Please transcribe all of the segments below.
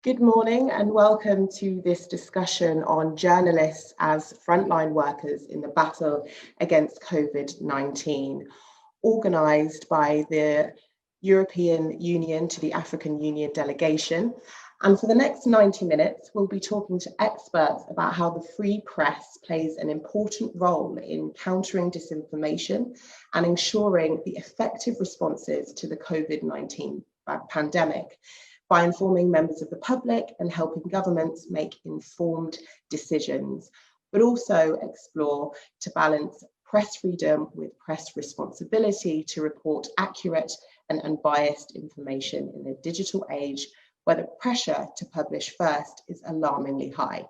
Good morning and welcome to this discussion on journalists as frontline workers in the battle against COVID-19, organised by the European Union to the African Union delegation. And for the next 90 minutes, we'll be talking to experts about how the free press plays an important role in countering disinformation and ensuring the effective responses to the COVID-19 pandemic, by informing members of the public and helping governments make informed decisions, but also explore to balance press freedom with press responsibility to report accurate and unbiased information in a digital age where the pressure to publish first is alarmingly high.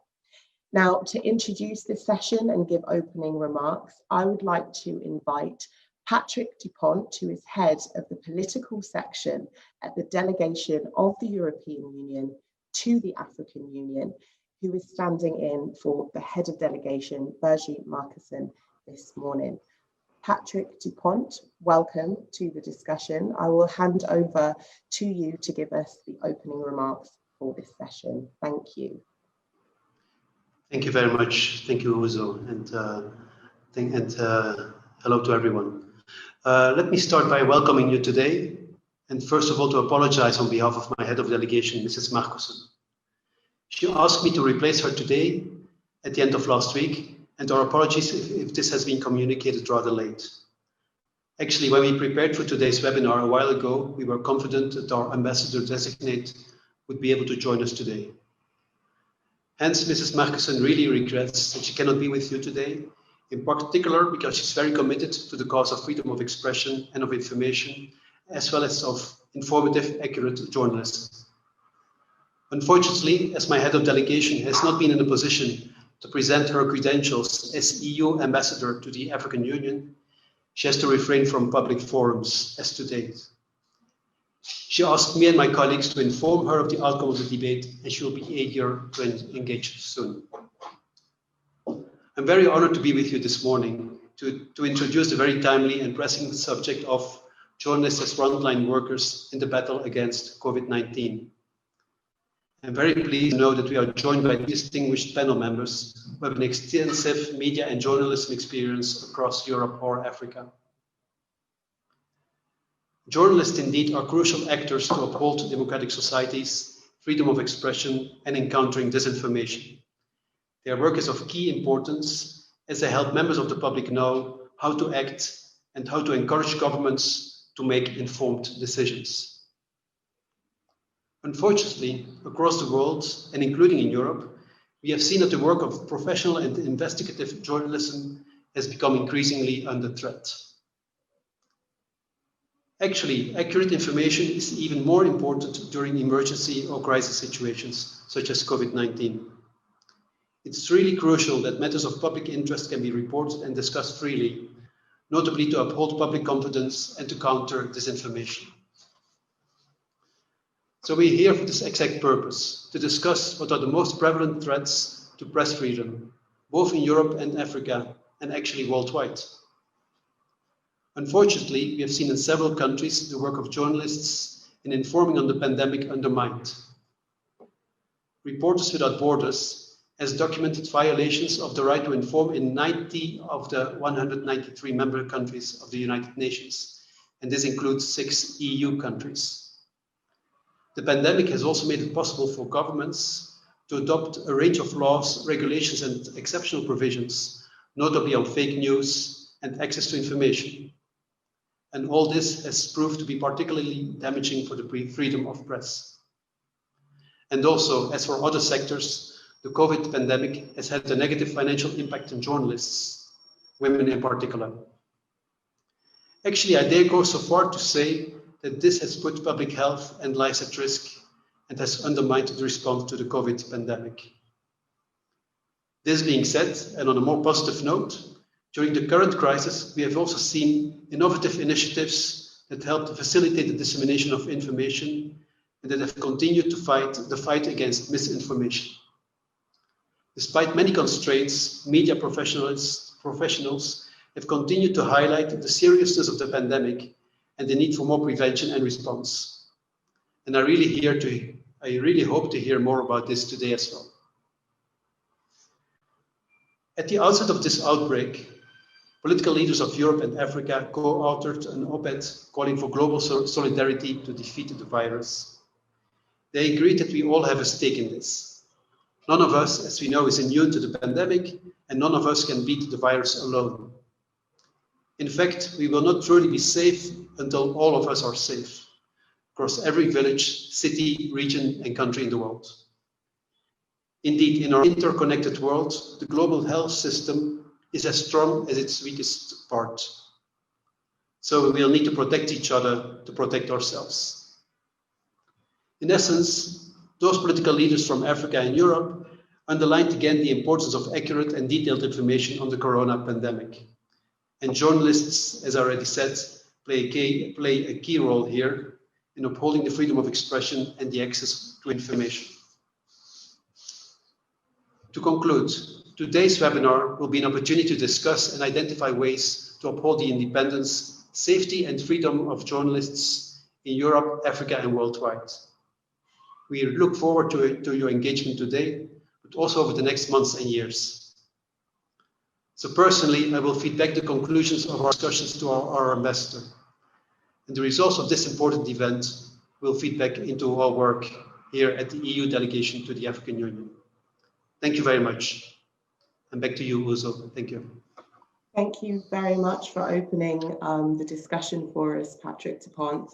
Now, to introduce this session and give opening remarks, I would like to invite Patrick Dupont, who is head of the political section at the delegation of the European Union to the African Union, who is standing in for the head of delegation, Birgit Markussen, this morning. Patrick Dupont, welcome to the discussion. I will hand over to you to give us the opening remarks for this session. Thank you. Thank you very much. Thank you, Uzo, and hello to everyone. Let me start by welcoming you today, and first of all to apologize on behalf of my head of delegation, Mrs. Markussen. She asked me to replace her today at the end of last week, and our apologies if this has been communicated rather late. Actually, when we prepared for today's webinar a while ago, we were confident that our ambassador designate would be able to join us today. Hence, Mrs. Markussen really regrets that she cannot be with you today, in particular because she's very committed to the cause of freedom of expression and of information, as well as of informative, accurate journalism. Unfortunately, as my head of delegation has not been in a position to present her credentials as EU ambassador to the African Union, she has to refrain from public forums as to date. She asked me and my colleagues to inform her of the outcome of the debate, and she will be eager to engage soon. I'm very honored to be with you this morning to introduce the very timely and pressing subject of journalists as frontline workers in the battle against COVID-19. I'm very pleased to know that we are joined by distinguished panel members who have an extensive media and journalism experience across Europe or Africa. Journalists indeed are crucial actors to uphold democratic societies, freedom of expression, and encountering disinformation. Their work is of key importance as they help members of the public know how to act and how to encourage governments to make informed decisions. Unfortunately, across the world, and including in Europe, we have seen that the work of professional and investigative journalism has become increasingly under threat. Actually, accurate information is even more important during emergency or crisis situations, such as COVID-19. It's really crucial that matters of public interest can be reported and discussed freely, notably to uphold public confidence and to counter disinformation. So we're here for this exact purpose, to discuss what are the most prevalent threats to press freedom, both in Europe and Africa, and actually worldwide. Unfortunately, we have seen in several countries the work of journalists in informing on the pandemic undermined. Reporters Without Borders has documented violations of the right to inform in 90 of the 193 member countries of the United Nations, and this includes 6 EU countries. The pandemic has also made it possible for governments to adopt a range of laws, regulations, and exceptional provisions, notably on fake news and access to information. And all this has proved to be particularly damaging for the freedom of press. And also, as for other sectors, the COVID pandemic has had a negative financial impact on journalists, women in particular. Actually, I dare go so far to say that this has put public health and lives at risk and has undermined the response to the COVID pandemic. This being said, and on a more positive note, during the current crisis, we have also seen innovative initiatives that help to facilitate the dissemination of information and that have continued to fight the fight against misinformation. Despite many constraints, media professionals have continued to highlight the seriousness of the pandemic and the need for more prevention and response. And are really here to I really hope to hear more about this today as well. At the outset of this outbreak, political leaders of Europe and Africa co-authored an op-ed calling for global solidarity to defeat the virus. They agreed that we all have a stake in this. None of us, as we know, is immune to the pandemic, and none of us can beat the virus alone. In fact, we will not truly be safe until all of us are safe, across every village, city, region, and country in the world. Indeed, in our interconnected world, the global health system is as strong as its weakest part. So we will need to protect each other to protect ourselves. In essence, those political leaders from Africa and Europe underlined again the importance of accurate and detailed information on the corona pandemic. And journalists, as I already said, play a key role here in upholding the freedom of expression and the access to information. To conclude, today's webinar will be an opportunity to discuss and identify ways to uphold the independence, safety, and freedom of journalists in Europe, Africa, and worldwide. We look forward to your engagement today, but also over the next months and years. So personally, I will feed back the conclusions of our discussions to our ambassador. And the results of this important event will feed back into our work here at the EU delegation to the African Union. Thank you very much. And back to you, Uzo. Thank you. Thank you very much for opening the discussion for us, Patrick Dupont.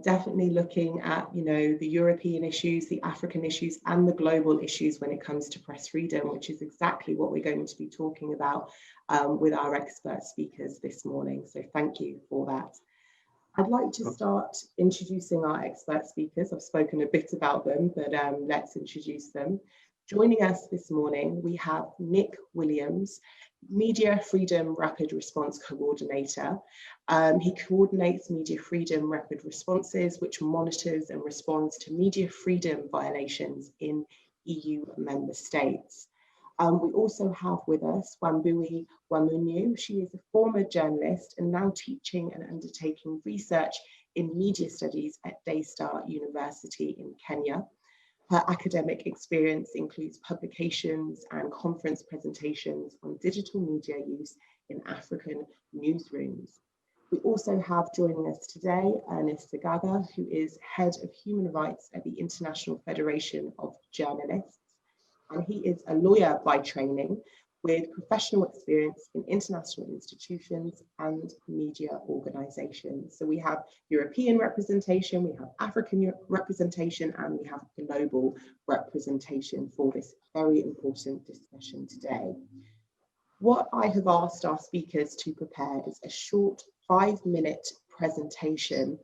Definitely looking at, the European issues, the African issues, and the global issues when it comes to press freedom, which is exactly what we're going to be talking about with our expert speakers this morning. So thank you for that. I'd like to start introducing our expert speakers. I've spoken a bit about them, but let's introduce them. Joining us this morning, we have Nick Williams, Media Freedom Rapid Response Coordinator. He coordinates media freedom rapid responses, which monitors and responds to media freedom violations in EU member states. We also have with us Wambui Wamunyu. She is a former journalist and now teaching and undertaking research in media studies at Daystar University in Kenya. Her academic experience includes publications and conference presentations on digital media use in African newsrooms. We also have joining us today Ernest Sagaga, who is Head of Human Rights at the International Federation of Journalists. And he is a lawyer by training with professional experience in international institutions and media organizations. So we have European representation, we have African representation, and we have global representation for this very important discussion today. What I have asked our speakers to prepare is a short 5-minute presentation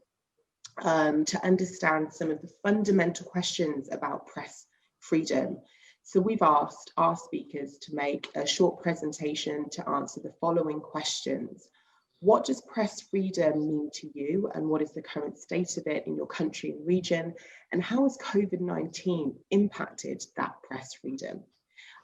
to understand some of the fundamental questions about press freedom. So we've asked our speakers to make a short presentation to answer the following questions. What does press freedom mean to you, and what is the current state of it in your country and region? And how has COVID-19 impacted that press freedom?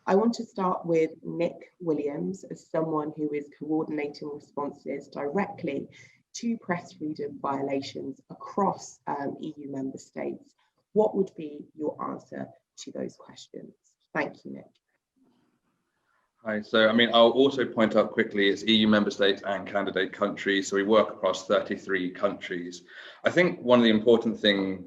I want to start with Nick Williams as someone who is coordinating responses directly to press freedom violations across EU member states. What would be your answer to those questions? Thank you, Nick. Hi, so I'll also point out quickly it's EU member states and candidate countries, so we work across 33 countries. I think one of the important things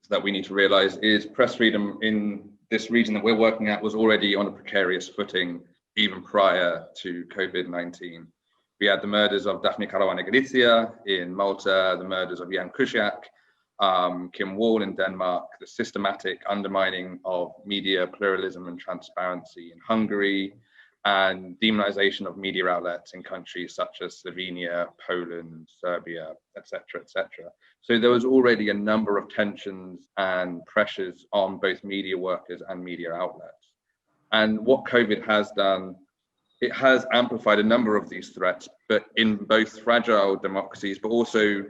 that we need to realize is press freedom in this region that we're working at was already on a precarious footing even prior to COVID-19. We had the murders of Daphne Caruana Galizia in Malta, the murders of Jan Kuciak, Kim Wall in Denmark, the systematic undermining of media pluralism and transparency in Hungary, and demonization of media outlets in countries such as Slovenia, Poland, Serbia, etc., etc. So there was already a number of tensions and pressures on both media workers and media outlets. And what COVID has done, it has amplified a number of these threats, but in both fragile democracies, but also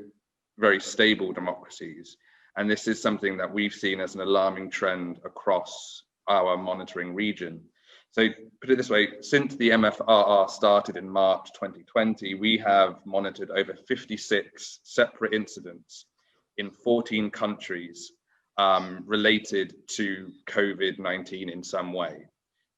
very stable democracies. And this is something that we've seen as an alarming trend across our monitoring region. So put it this way, since the MFRR started in March 2020, we have monitored over 56 separate incidents in 14 countries related to COVID-19 in some way.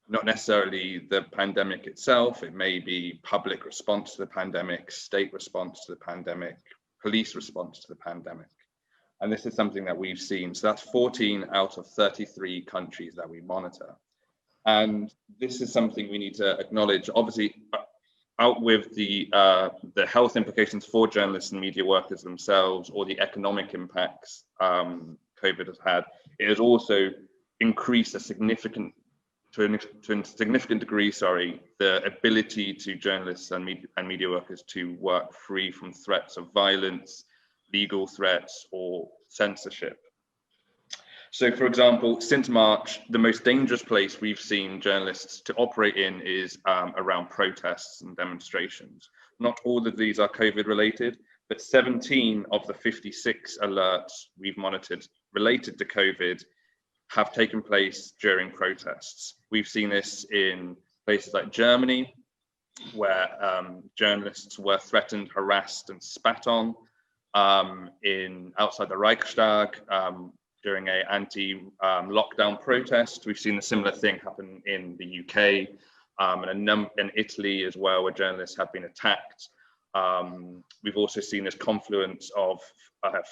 Not necessarily the pandemic itself, it may be public response to the pandemic, state response to the pandemic, police response to the pandemic. And this is something that we've seen. So that's 14 out of 33 countries that we monitor. And this is something we need to acknowledge. Obviously, out with the health implications for journalists and media workers themselves, or the economic impacts COVID has had, it has also increased to a significant degree, the ability to journalists and media workers to work free from threats of violence, legal threats, or censorship. So, for example, since March, the most dangerous place we've seen journalists to operate in is around protests and demonstrations. Not all of these are COVID related, but 17 of the 56 alerts we've monitored related to COVID have taken place during protests. We've seen this in places like Germany, where journalists were threatened, harassed, and spat on. Outside the Reichstag, during an anti-lockdown protest. We've seen a similar thing happen in the UK and in Italy as well, where journalists have been attacked. We've also seen this confluence of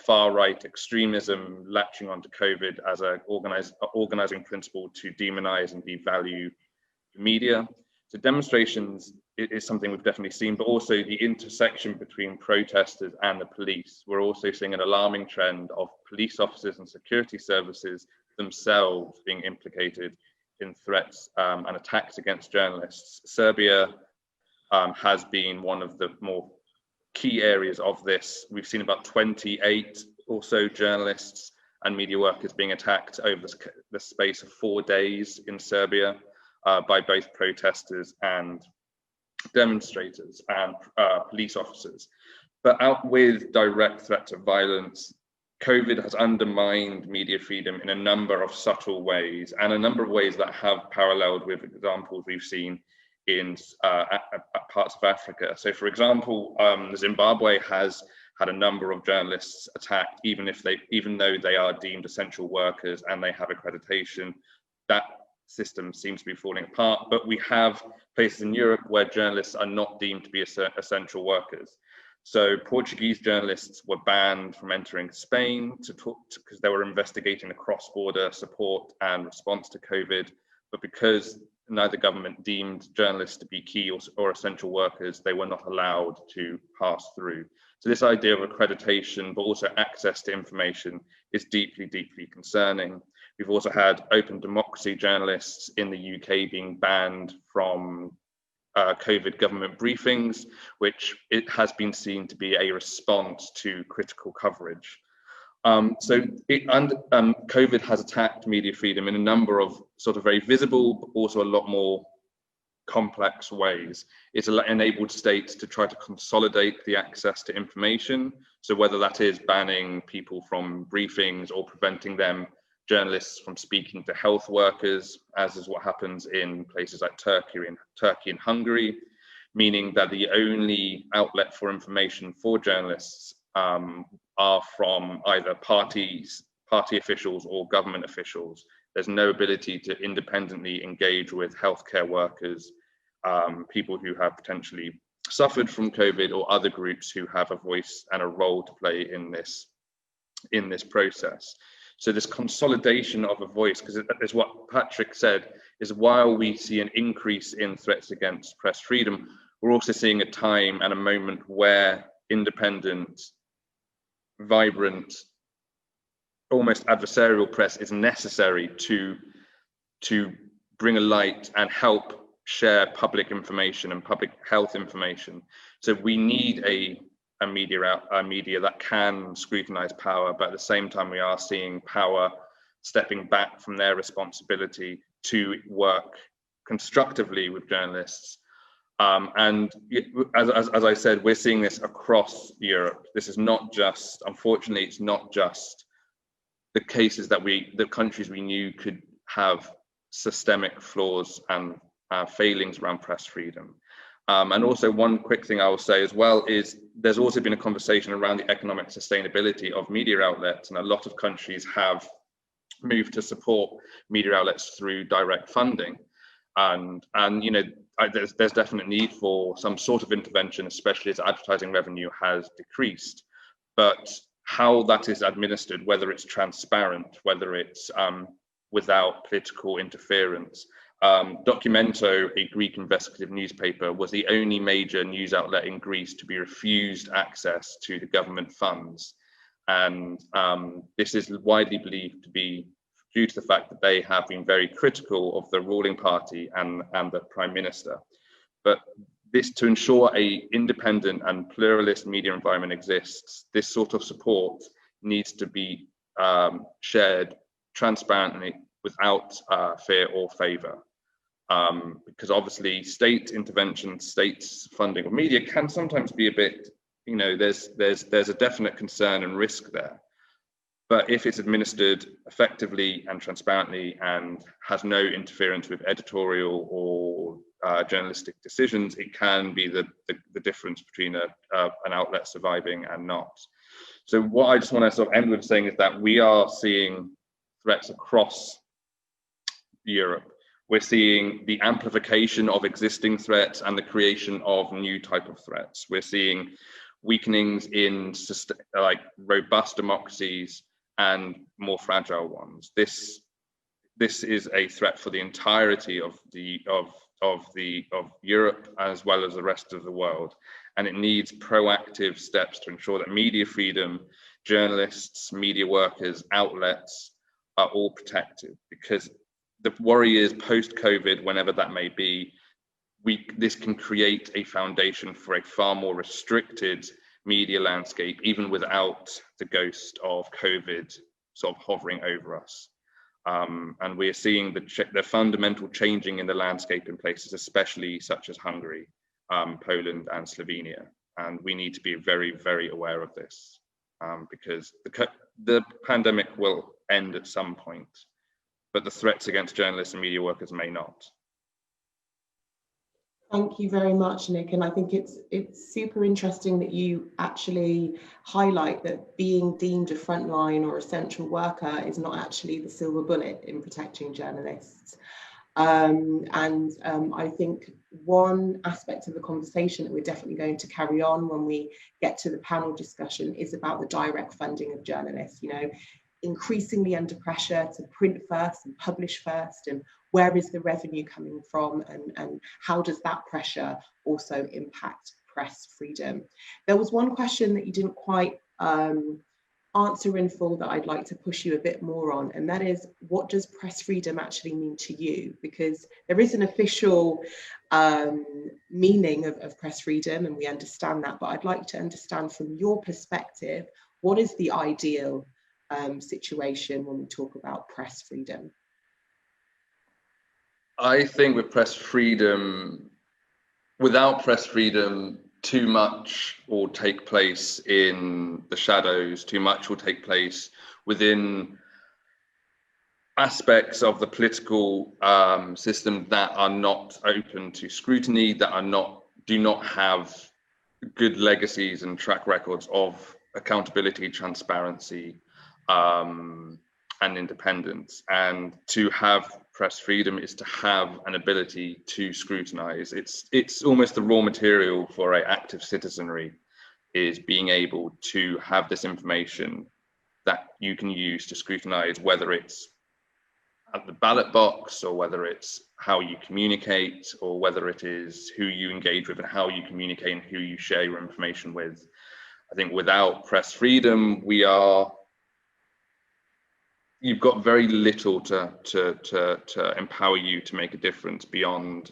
far-right extremism latching onto COVID as an organizing principle to demonize and devalue the media. So demonstrations is something we've definitely seen, but also the intersection between protesters and the police. We're also seeing an alarming trend of police officers and security services themselves being implicated in threats and attacks against journalists. Serbia has been one of the more key areas of this. We've seen about 28 or so journalists and media workers being attacked over the space of 4 days in Serbia by both protesters and demonstrators and police officers. But out with direct threats of violence, COVID has undermined media freedom in a number of subtle ways, and a number of ways that have paralleled with examples we've seen in parts of Africa. So, for example, Zimbabwe has had a number of journalists attacked, even though they are deemed essential workers and they have accreditation. That system seems to be falling apart, but we have places in Europe where journalists are not deemed to be essential workers. So Portuguese journalists were banned from entering Spain because they were investigating the cross-border support and response to COVID, but because neither government deemed journalists to be key or essential workers, they were not allowed to pass through. So this idea of accreditation, but also access to information, is deeply, deeply concerning. We've also had open democracy journalists in the UK being banned from COVID government briefings, which it has been seen to be a response to critical coverage. COVID has attacked media freedom in a number of sort of very visible, but also a lot more complex ways. It's enabled states to try to consolidate the access to information. So whether that is banning people from briefings or preventing journalists from speaking to health workers, as is what happens in places like Turkey and Hungary, meaning that the only outlet for information for journalists are from either party officials or government officials. There's no ability to independently engage with healthcare workers, people who have potentially suffered from COVID, or other groups who have a voice and a role to play in this process. So this consolidation of a voice, because it is what Patrick said, is while we see an increase in threats against press freedom, we're also seeing a time and a moment where independent, vibrant, almost adversarial press is necessary to bring a light and help share public information and public health information. So we need a media that can scrutinize power, but at the same time we are seeing power stepping back from their responsibility to work constructively with journalists. And as I said, we're seeing this across Europe. This is not just, unfortunately, it's not just the cases that the countries we knew could have systemic flaws and failings around press freedom. And also one quick thing I will say as well is there's also been a conversation around the economic sustainability of media outlets, and a lot of countries have move to support media outlets through direct funding, and you know, there's definite need for some sort of intervention, especially as advertising revenue has decreased. But how that is administered, whether it's transparent, whether it's without political interference. Documento, a Greek investigative newspaper, was the only major news outlet in Greece to be refused access to the government funds. And this is widely believed to be due to the fact that they have been very critical of the ruling party and the Prime Minister. But this, to ensure a independent and pluralist media environment exists, this sort of support needs to be shared transparently without fear or favour. Because obviously state intervention, state funding of media can sometimes be a bit, you know, there's a definite concern and risk there. But if it's administered effectively and transparently and has no interference with editorial or journalistic decisions, it can be the difference between an outlet surviving and not. So what I just want to sort of end with saying is that we are seeing threats across Europe. We're seeing the amplification of existing threats and the creation of new type of threats. We're seeing weakenings in like robust democracies and more fragile ones. This is a threat for the entirety of Europe as well as the rest of the world, and it needs proactive steps to ensure that media freedom, journalists, media workers, outlets are all protected. Because the worry is post-COVID, whenever that may be, this can create a foundation for a far more restricted media landscape, even without the ghost of COVID sort of hovering over us. And we're seeing the fundamental changing in the landscape in places, especially such as Hungary, Poland and Slovenia. And we need to be very, very aware of this because the pandemic will end at some point, but the threats against journalists and media workers may not. Thank you very much, Nick. And I think it's super interesting that you actually highlight that being deemed a frontline or essential worker is not actually the silver bullet in protecting journalists. I think one aspect of the conversation that we're definitely going to carry on when we get to the panel discussion is about the direct funding of journalists, you know, increasingly under pressure to print first and publish first, and where is the revenue coming from, and how does that pressure also impact press freedom? There was one question that you didn't quite answer in full that I'd like to push you a bit more on, and that is, what does press freedom actually mean to you? Because there is an official meaning of press freedom, and we understand that, but I'd like to understand from your perspective, what is the ideal situation when we talk about press freedom? I think with press freedom, without press freedom, too much will take place in the shadows, too much will take place within aspects of the political system that are not open to scrutiny, that do not have good legacies and track records of accountability, transparency, and independence. And to have press freedom is to have an ability to scrutinize. It's almost the raw material for an active citizenry, is being able to have this information that you can use to scrutinize, whether it's at the ballot box, or whether it's how you communicate, or whether it is who you engage with and how you communicate and who you share your information with. I think without press freedom, you've got very little to empower you to make a difference beyond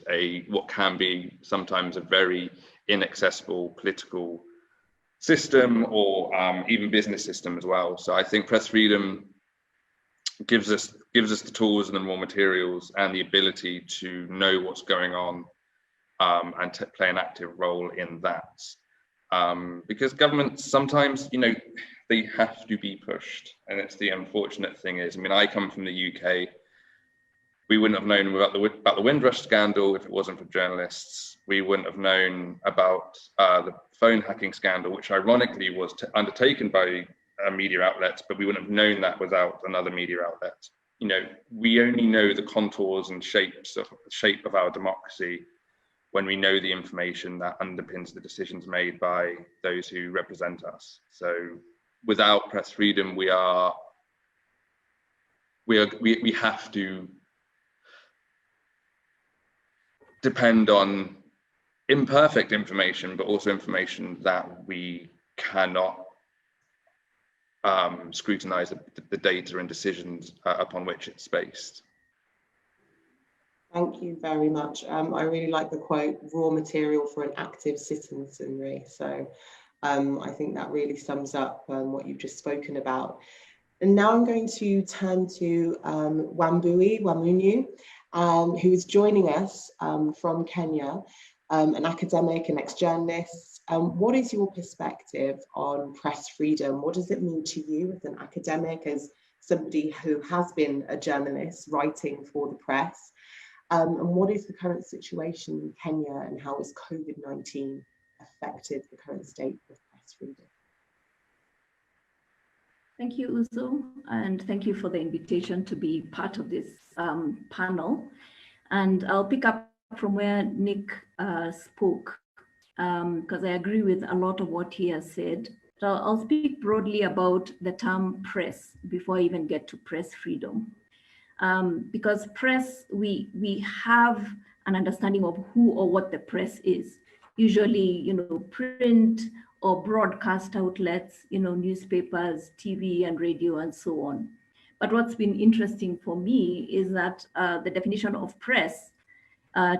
what can be sometimes a very inaccessible political system, or even business system as well. So I think press freedom gives us the tools and the raw materials and the ability to know what's going on, and to play an active role in that. Because governments sometimes, you know, they have to be pushed, and it's the unfortunate thing is, I mean, I come from the UK. We wouldn't have known about the Windrush scandal if it wasn't for journalists. We wouldn't have known about the phone hacking scandal, which ironically was undertaken by media outlets, but we wouldn't have known that without another media outlet. you know, we only know the contours and shape of our democracy when we know the information that underpins the decisions made by those who represent us. So without press freedom, we have to depend on imperfect information, but also information that we cannot scrutinize the data and decisions upon which it's based. Thank you very much. I really like the quote, raw material for an active citizenry. So I think that really sums up what you've just spoken about. And now I'm going to turn to Wamunyu, who is joining us from Kenya, an academic and ex-journalist. What is your perspective on press freedom? What does it mean to you as an academic, as somebody who has been a journalist writing for the press? And what is the current situation in Kenya, and how has COVID-19 affected the current state of press freedom? Thank you, Uzo, and thank you for the invitation to be part of this panel. And I'll pick up from where Nick spoke, because I agree with a lot of what he has said. So I'll speak broadly about the term press before I even get to press freedom. Because press, we have an understanding of who or what the press is. Usually, you know, print or broadcast outlets, you know, newspapers, TV and radio and so on. But what's been interesting for me is that the definition of press,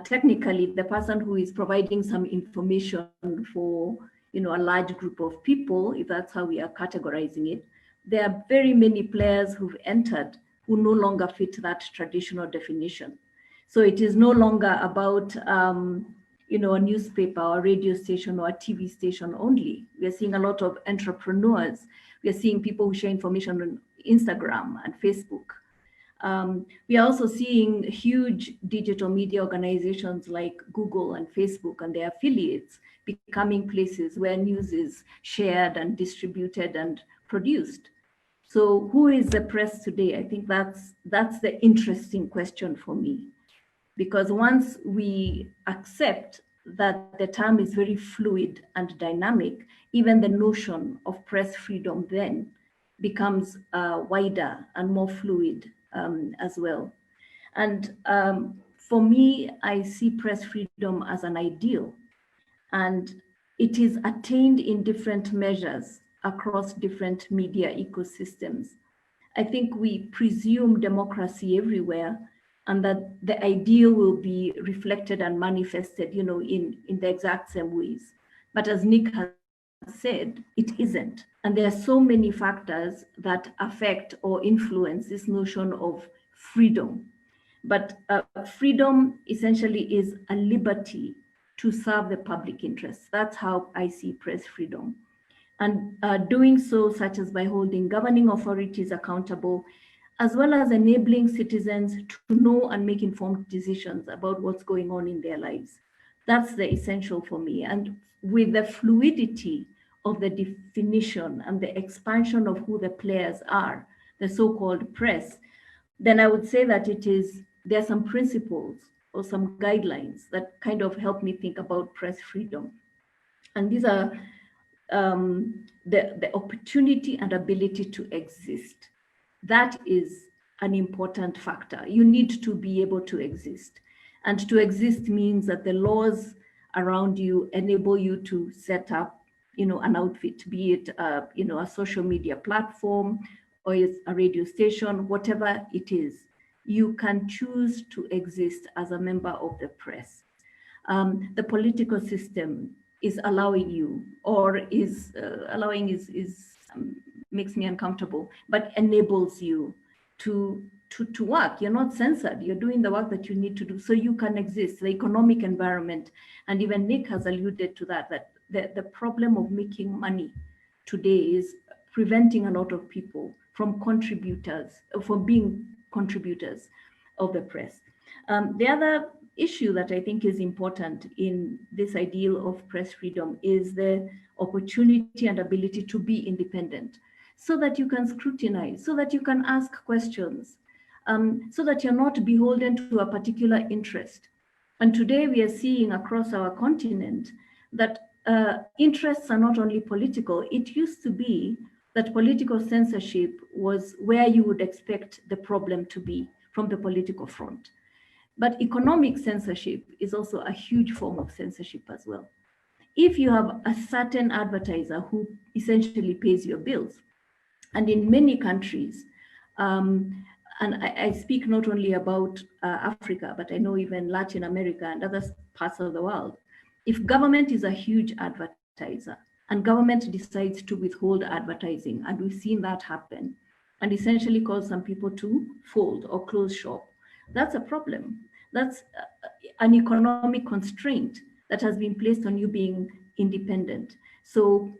technically the person who is providing some information for, you know, a large group of people, if that's how we are categorizing it, there are very many players who've entered who no longer fit that traditional definition. So it is no longer about, you know, a newspaper or a radio station or a TV station only. We are seeing a lot of entrepreneurs. We are seeing people who share information on Instagram and Facebook. We are also seeing huge digital media organizations like Google and Facebook and their affiliates becoming places where news is shared and distributed and produced. So who is the press today? I think that's the interesting question for me. Because once we accept that the term is very fluid and dynamic, even the notion of press freedom then becomes wider and more fluid as well. And for me, I see press freedom as an ideal, and it is attained in different measures across different media ecosystems. I think we presume democracy everywhere, and that the ideal will be reflected and manifested, you know, in the exact same ways. But as Nick has said, it isn't. And there are so many factors that affect or influence this notion of freedom. But freedom essentially is a liberty to serve the public interest. That's how I see press freedom. And doing so, such as by holding governing authorities accountable, as well as enabling citizens to know and make informed decisions about what's going on in their lives. That's the essential for me. And with the fluidity of the definition and the expansion of who the players are, the so-called press, then I would say that there are some principles or some guidelines that kind of help me think about press freedom. And these are the opportunity and ability to exist. That is an important factor. You need to be able to exist. And to exist means that the laws around you enable you to set up, you know, an outfit, be it, you know, a social media platform or it's a radio station, whatever it is. You can choose to exist as a member of the press. The political system is allowing you, or is makes me uncomfortable, but enables you to work. You're not censored. You're doing the work that you need to do so you can exist. The economic environment, and even Nick has alluded to that the problem of making money today is preventing a lot of people from being contributors of the press. The other issue that I think is important in this ideal of press freedom is the opportunity and ability to be independent, so that you can scrutinize, so that you can ask questions. so that you're not beholden to a particular interest. And today we are seeing across our continent that interests are not only political. It used to be that political censorship was where you would expect the problem to be from the political front. But economic censorship is also a huge form of censorship as well. If you have a certain advertiser who essentially pays your bills, and in many countries, and I speak not only about Africa, but I know even Latin America and other parts of the world, if government is a huge advertiser and government decides to withhold advertising, and we've seen that happen, and essentially cause some people to fold or close shop, that's a problem. That's an economic constraint that has been placed on you being independent. So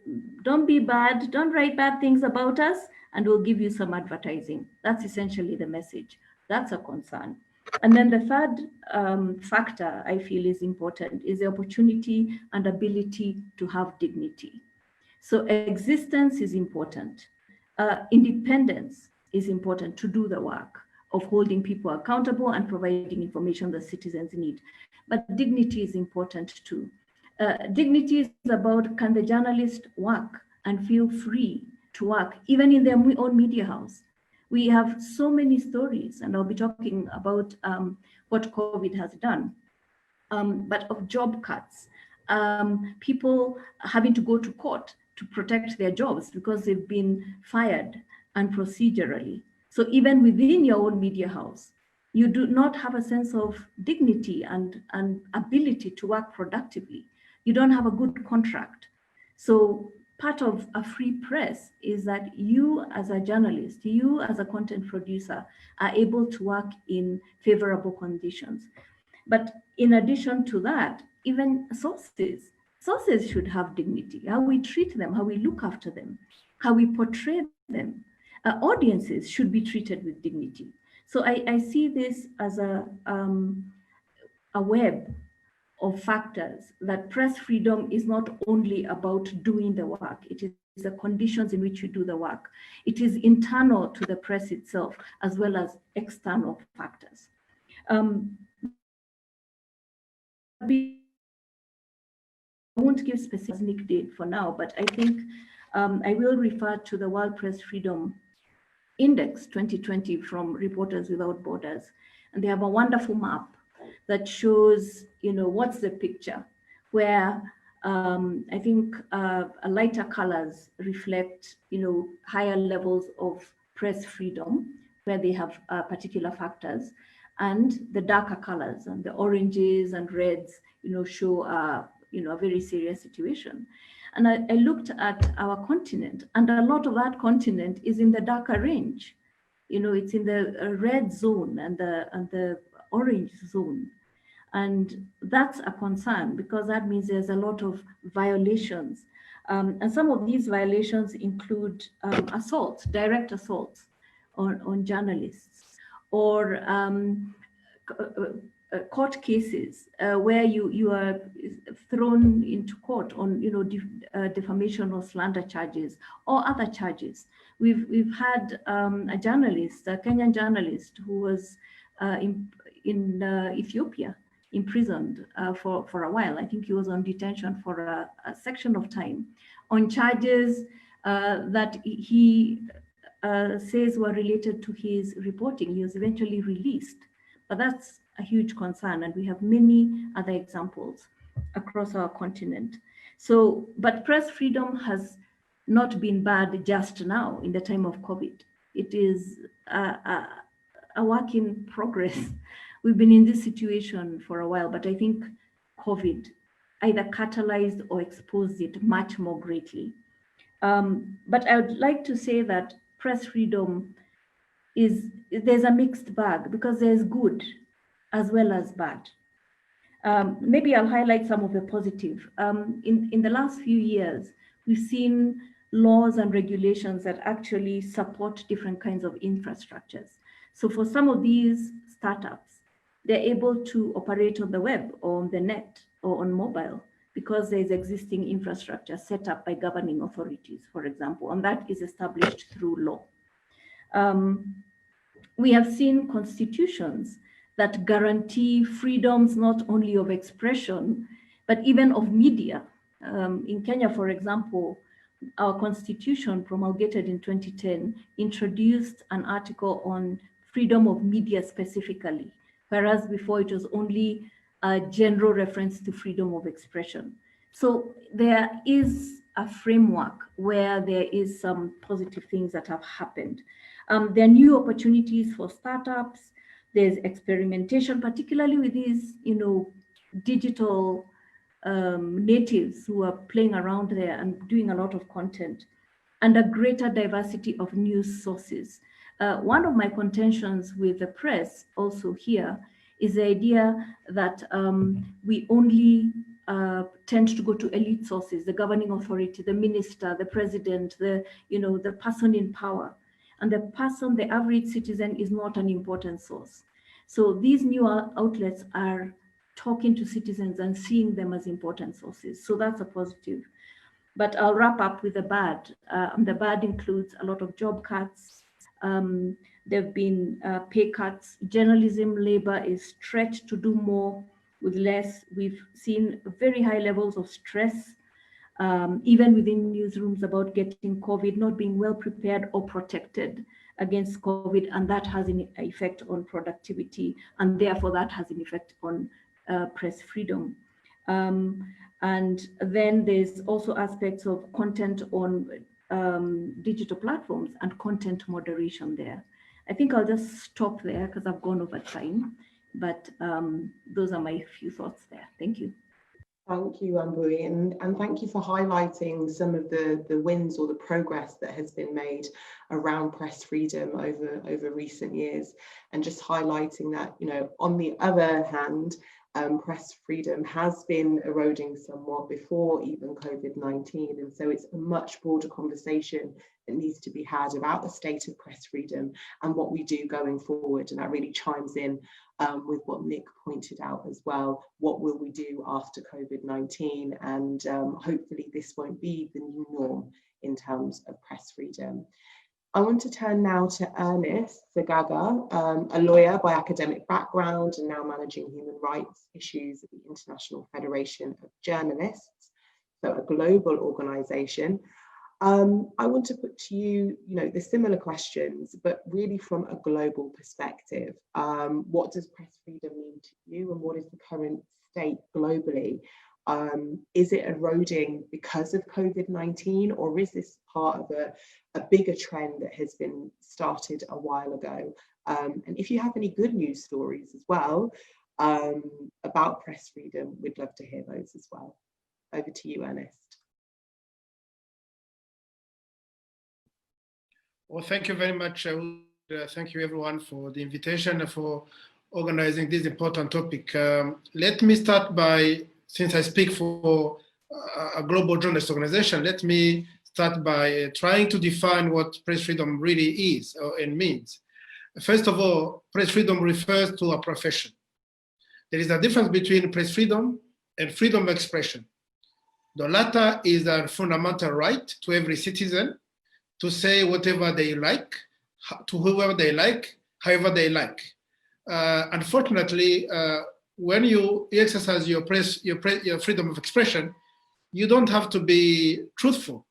don't be bad, don't write bad things about us, and we'll give you some advertising. That's essentially the message. That's a concern. And then the third factor I feel is important is the opportunity and ability to have dignity. So existence is important. Independence is important to do the work of holding people accountable and providing information that citizens need. But dignity is important too. Dignity is about, can the journalist work and feel free to work, even in their own media house? We have so many stories, and I'll be talking about what COVID has done, but of job cuts, people having to go to court to protect their jobs because they've been fired and procedurally. So even within your own media house, you do not have a sense of dignity and ability to work productively. You don't have a good contract. So part of a free press is that you as a journalist, you as a content producer are able to work in favorable conditions. But in addition to that, even sources should have dignity, how we treat them, how we look after them, how we portray them. Audiences should be treated with dignity. So I see this as a web of factors, that press freedom is not only about doing the work, it is the conditions in which you do the work. It is internal to the press itself, as well as external factors. I won't give specifics, Nick did for now, but I think I will refer to the World Press Freedom Index 2020 from Reporters Without Borders. And they have a wonderful map that shows, what's the picture, where I think lighter colors reflect, higher levels of press freedom, where they have particular factors, and the darker colors and the oranges and reds, show a very serious situation. And I looked at our continent, and a lot of that continent is in the darker range. It's in the red zone and the orange zone. And that's a concern, because that means there's a lot of violations. And some of these violations include assaults, direct assaults on journalists, or court cases where you are thrown into court on defamation or slander charges or other charges. We've had a journalist, a Kenyan journalist, who was in Ethiopia, imprisoned for a while. I think he was on detention for a section of time on charges that he says were related to his reporting. He was eventually released, but that's a huge concern, and we have many other examples across our continent. So, but press freedom has not been bad just now in the time of COVID. It is a work in progress. We've been in this situation for a while, but I think COVID either catalyzed or exposed it much more greatly. But I would like to say that press freedom there's a mixed bag, because there's good as well as bad. Maybe I'll highlight some of the positive. In the last few years, we've seen laws and regulations that actually support different kinds of infrastructures. So for some of these startups, they're able to operate on the web or on the net or on mobile, because there's existing infrastructure set up by governing authorities, for example, and that is established through law. we have seen constitutions that guarantee freedoms not only of expression, but even of media. In Kenya, for example, our constitution, promulgated in 2010, introduced an article on freedom of media specifically, whereas before it was only a general reference to freedom of expression. So there is a framework where there is some positive things that have happened. There are new opportunities for startups. There's experimentation, particularly with these, digital natives who are playing around there and doing a lot of content, and a greater diversity of news sources. One of my contentions with the press also here is the idea that we only tend to go to elite sources, the governing authority, the minister, the president, the person in power. And the average citizen, is not an important source. So these new outlets are talking to citizens and seeing them as important sources. So that's a positive. But I'll wrap up with the bad. The bad includes a lot of job cuts. There have been pay cuts. Journalism labor is stretched to do more with less. We've seen very high levels of stress, even within newsrooms, about getting COVID, not being well prepared or protected against COVID, and that has an effect on productivity, and therefore that has an effect on press freedom. And then there's also aspects of content on digital platforms and content moderation there. I think I'll just stop there because I've gone over time, but those are my few thoughts there. Thank you. Thank you, Ambui, and thank you for highlighting some of the wins or the progress that has been made around press freedom over recent years, and just highlighting that, on the other hand, press freedom has been eroding somewhat before even COVID-19, and so it's a much broader conversation that needs to be had about the state of press freedom and what we do going forward. And that really chimes in with what Nick pointed out as well. What will we do after COVID-19? And hopefully this won't be the new norm in terms of press freedom. I want to turn now to Ernest Zagaga, a lawyer by academic background and now managing human rights issues at the International Federation of Journalists, so a global organisation. I want to put to you, the similar questions, but really from a global perspective. What does press freedom mean to you, and what is the current state globally? Is it eroding because of COVID-19, or is this part of a bigger trend that has been started a while ago? And if you have any good news stories as well about press freedom, we'd love to hear those as well. Over to you, Ernest. Well, thank you very much. Thank you everyone for the invitation and for organizing this important topic. Let me start by, since I speak for a global journalist organization, let me start by trying to define what press freedom really is and means. First of all, press freedom refers to a profession. There is a difference between press freedom and freedom of expression. The latter is a fundamental right to every citizen to say whatever they like, to whoever they like, however they like. Unfortunately, when you exercise your freedom of expression, you don't have to be truthful.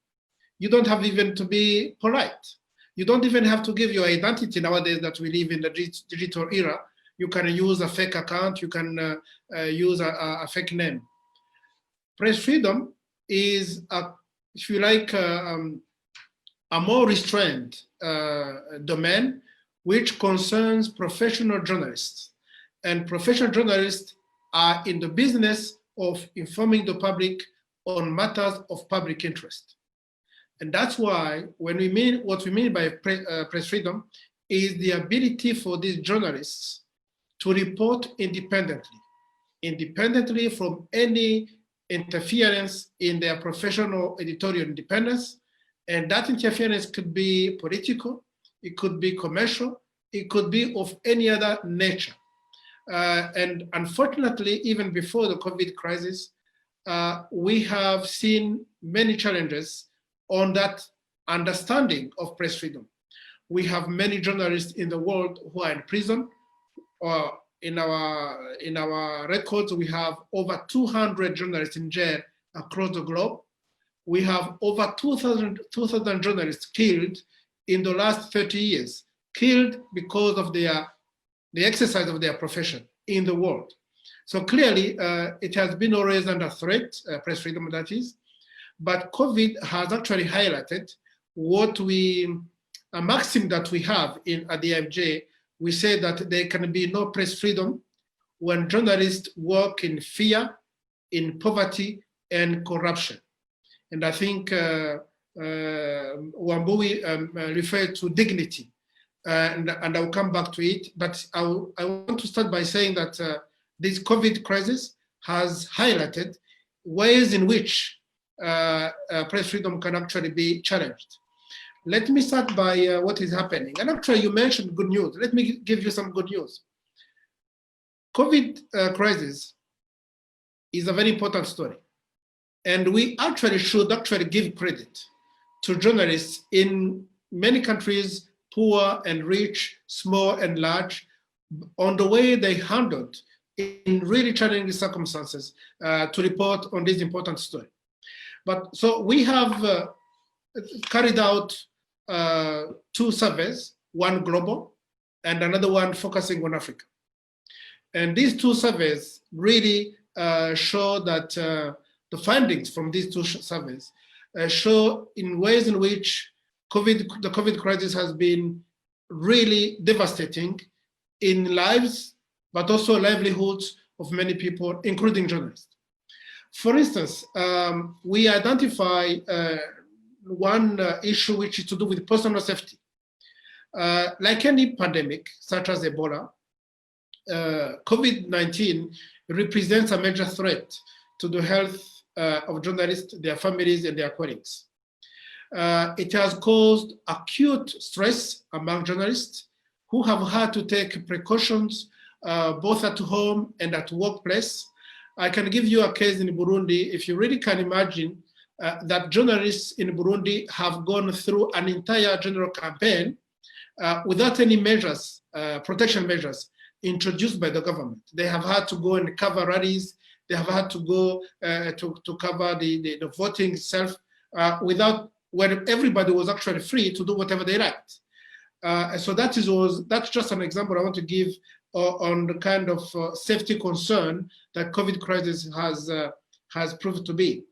You don't have even to be polite. You don't even have to give your identity nowadays that we live in the digital era. You can use a fake account, you can use a fake name. Press freedom is, if you like, a more restrained domain which concerns professional journalists. And professional journalists are in the business of informing the public on matters of public interest. And that's why what we mean by press freedom is the ability for these journalists to report independently from any interference in their professional editorial independence. And that interference could be political, it could be commercial, it could be of any other nature. And unfortunately, even before the COVID crisis, we have seen many challenges on that understanding of press freedom. we have many journalists in the world who are in prison. Or in our records, we have over 200 journalists in jail across the globe. We have over 2,000 journalists killed in the last 30 years, killed because of the exercise of their profession in the world. So clearly, it has been always under threat, press freedom that is, but COVID has actually highlighted what a maxim that we have at the IFJ. We say that there can be no press freedom when journalists work in fear, in poverty, and corruption. And I think Wambui referred to dignity, and I'll come back to it. But I want to start by saying that this COVID crisis has highlighted ways in which press freedom can actually be challenged. Let me start by what is happening. And actually, you mentioned good news. Let me give you some good news. COVID crisis is a very important story. And we actually should give credit to journalists in many countries, poor and rich, small and large, on the way they handled in really challenging circumstances to report on this important story. But so we have carried out 2 surveys, one global and another one focusing on Africa. And these 2 surveys really show that the findings from these 2 surveys show in ways in which the COVID crisis has been really devastating in lives, but also livelihoods of many people, including journalists. For instance, we identify one issue which is to do with personal safety. Like any pandemic, such as Ebola, COVID-19 represents a major threat to the health of journalists, their families, and their colleagues. It has caused acute stress among journalists who have had to take precautions both at home and at workplace. I can give you a case in Burundi, if you really can imagine that journalists in Burundi have gone through an entire general campaign without any measures, protection measures introduced by the government. They have had to go and cover rallies. They have had to go to cover the voting itself where everybody was actually free to do whatever they liked. So that's just an example I want to give on the kind of safety concern that COVID crisis has proved to be.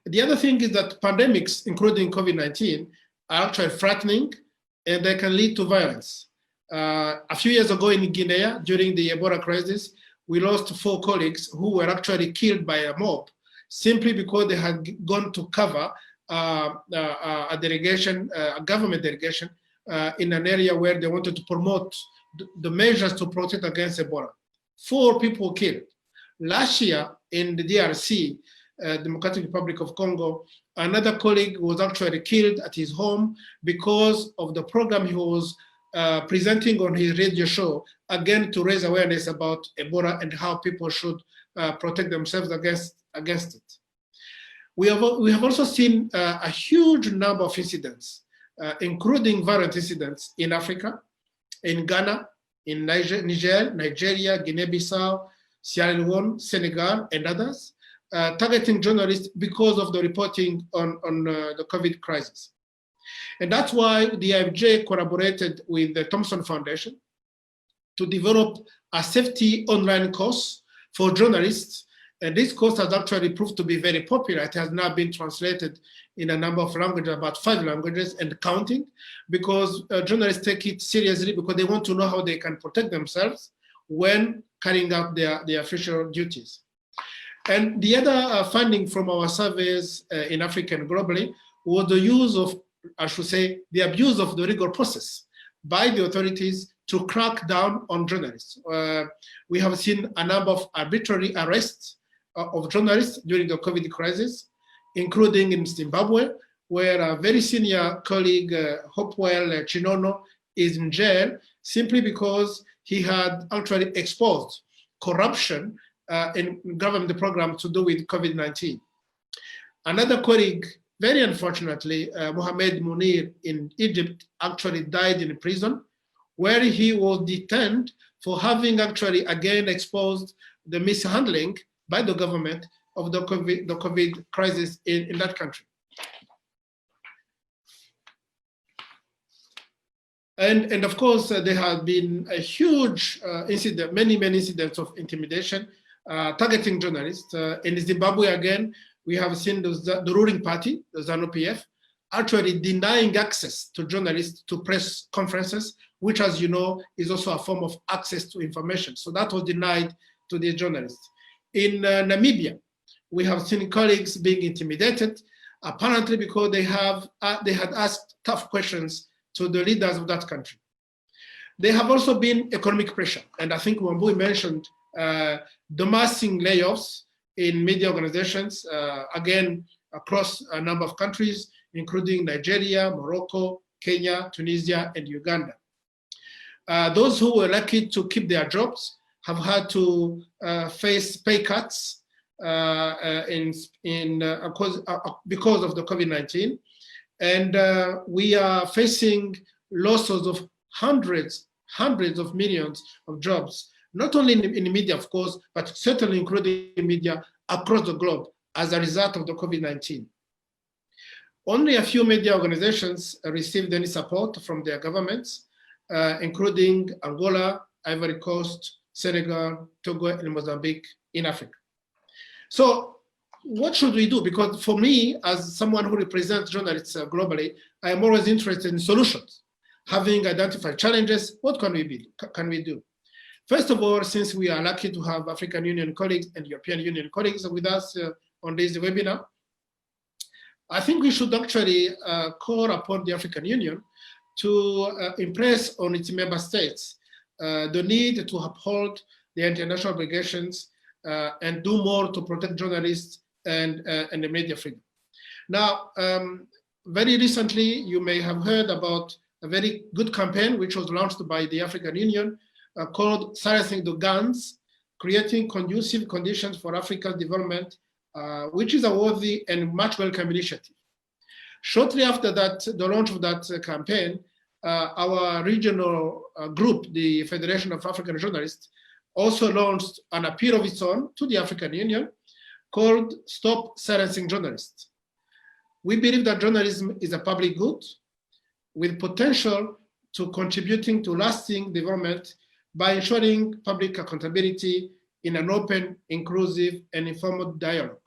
The other thing is that pandemics, including COVID-19, are actually frightening and they can lead to violence. A few years ago in Guinea, during the Ebola crisis, we lost 4 colleagues who were actually killed by a mob simply because they had gone to cover a delegation, a government delegation, in an area where they wanted to promote the measures to protect against Ebola. 4 people killed. Last year in the DRC, Democratic Republic of Congo, another colleague was actually killed at his home because of the program he was presenting on his radio show, again to raise awareness about Ebola and how people should protect themselves against it. We have also seen a huge number of incidents, including violent incidents in Africa, in Ghana, in Niger, Nigeria, Guinea-Bissau, Sierra Leone, Senegal, and others, targeting journalists because of the reporting on the COVID crisis. And that's why the IFJ collaborated with the Thompson Foundation to develop a safety online course for journalists. And this course has actually proved to be very popular. It has now been translated in a number of languages, about 5 languages and counting, because journalists take it seriously because they want to know how they can protect themselves when carrying out their official duties. And the other finding from our surveys in Africa and globally was the use of, I should say, the abuse of the legal process by the authorities to crack down on journalists. We have seen a number of arbitrary arrests of journalists during the COVID crisis, including in Zimbabwe, where a very senior colleague, Hopewell Chinono, is in jail simply because he had actually exposed corruption in government program to do with COVID-19. Another colleague, very unfortunately, Mohamed Munir in Egypt actually died in prison, where he was detained for having actually again exposed the mishandling by the government of the COVID crisis in that country. And of course, there have been a huge incident, many incidents of intimidation targeting journalists. In Zimbabwe, again, we have seen the ruling party, the ZANU-PF, actually denying access to journalists to press conferences, which, as you know, is also a form of access to information. So that was denied to the journalists. In Namibia, we have seen colleagues being intimidated, apparently because they had asked tough questions to the leaders of that country. There have also been economic pressure, and I think Wambui mentioned the massing layoffs in media organizations, again, across a number of countries, including Nigeria, Morocco, Kenya, Tunisia, and Uganda. Those who were lucky to keep their jobs have had to face pay cuts because of the COVID-19. And we are facing losses of hundreds of millions of jobs, not only in the media, of course, but certainly including media across the globe as a result of the COVID-19. Only a few media organizations received any support from their governments, including Angola, Ivory Coast, Senegal, Togo, and Mozambique in Africa. So what should we do? Because for me, as someone who represents journalists globally, I am always interested in solutions. Having identified challenges, what can we do? First of all, since we are lucky to have African Union colleagues and European Union colleagues with us on this webinar, I think we should actually call upon the African Union to impress on its member states the need to uphold the international obligations and do more to protect journalists and the media freedom. Now, very recently, you may have heard about a very good campaign which was launched by the African Union called Silencing the Guns, Creating Conducive Conditions for Africa's Development, which is a worthy and much welcome initiative. Shortly after that, the launch of that campaign, our regional group, the Federation of African Journalists, also launched an appeal of its own to the African Union called Stop Silencing Journalists. We believe that journalism is a public good with potential to contributing to lasting development by ensuring public accountability in an open, inclusive, and informed dialogue.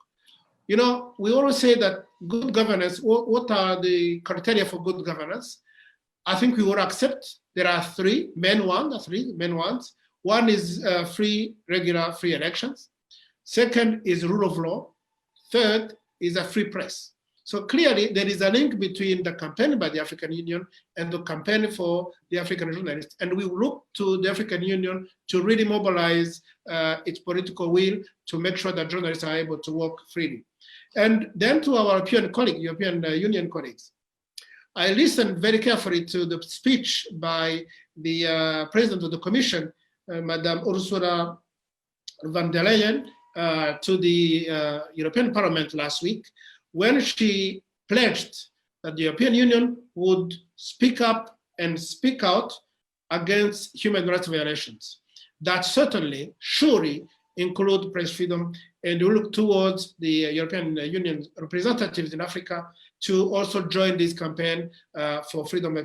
You know, we always say that good governance, what are the criteria for good governance? I think we will accept there are three main ones. One is free elections. Second is rule of law. Third is a free press. So clearly there is a link between the campaign by the African Union and the campaign for the African journalists. And we look to the African Union to really mobilize its political will to make sure that journalists are able to work freely. And then to our European Union colleagues, I listened very carefully to the speech by the President of the Commission, Madame Ursula von der Leyen, to the European Parliament last week, when she pledged that the European Union would speak up and speak out against human rights violations. That certainly, surely, include press freedom, and we look towards the European Union representatives in Africa to also join this campaign for freedom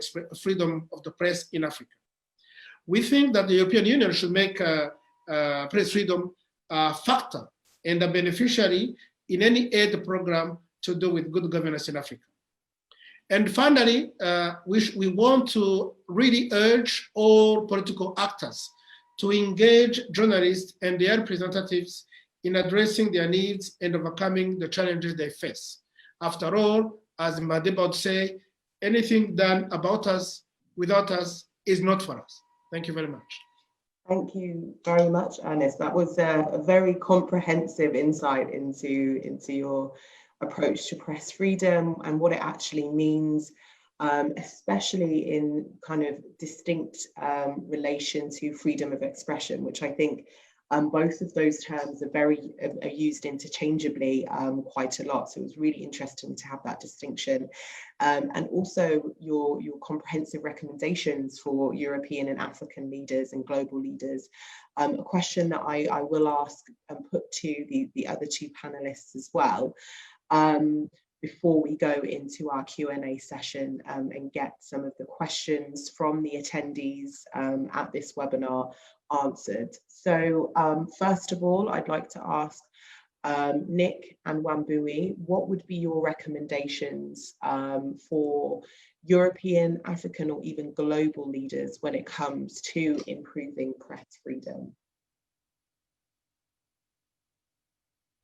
of the press in Africa. We think that the European Union should make press freedom a factor and a beneficiary in any aid program to do with good governance in Africa. And finally, we want to really urge all political actors to engage journalists and their representatives in addressing their needs and overcoming the challenges they face. After all, as Madiba would say, anything done about us, without us, is not for us. Thank you very much. Thank you very much, Ernest. That was a very comprehensive insight into your approach to press freedom and what it actually means, especially in kind of distinct relation to freedom of expression, which I think Both of those terms are used interchangeably quite a lot. So it was really interesting to have that distinction. And also your comprehensive recommendations for European and African leaders and global leaders. A question that I will ask and put to the other two panelists as well, before we go into our Q&A session and get some of the questions from the attendees at this webinar answered. So first of all, I'd like to ask Nick and Wambui, what would be your recommendations for European, African, or even global leaders when it comes to improving press freedom?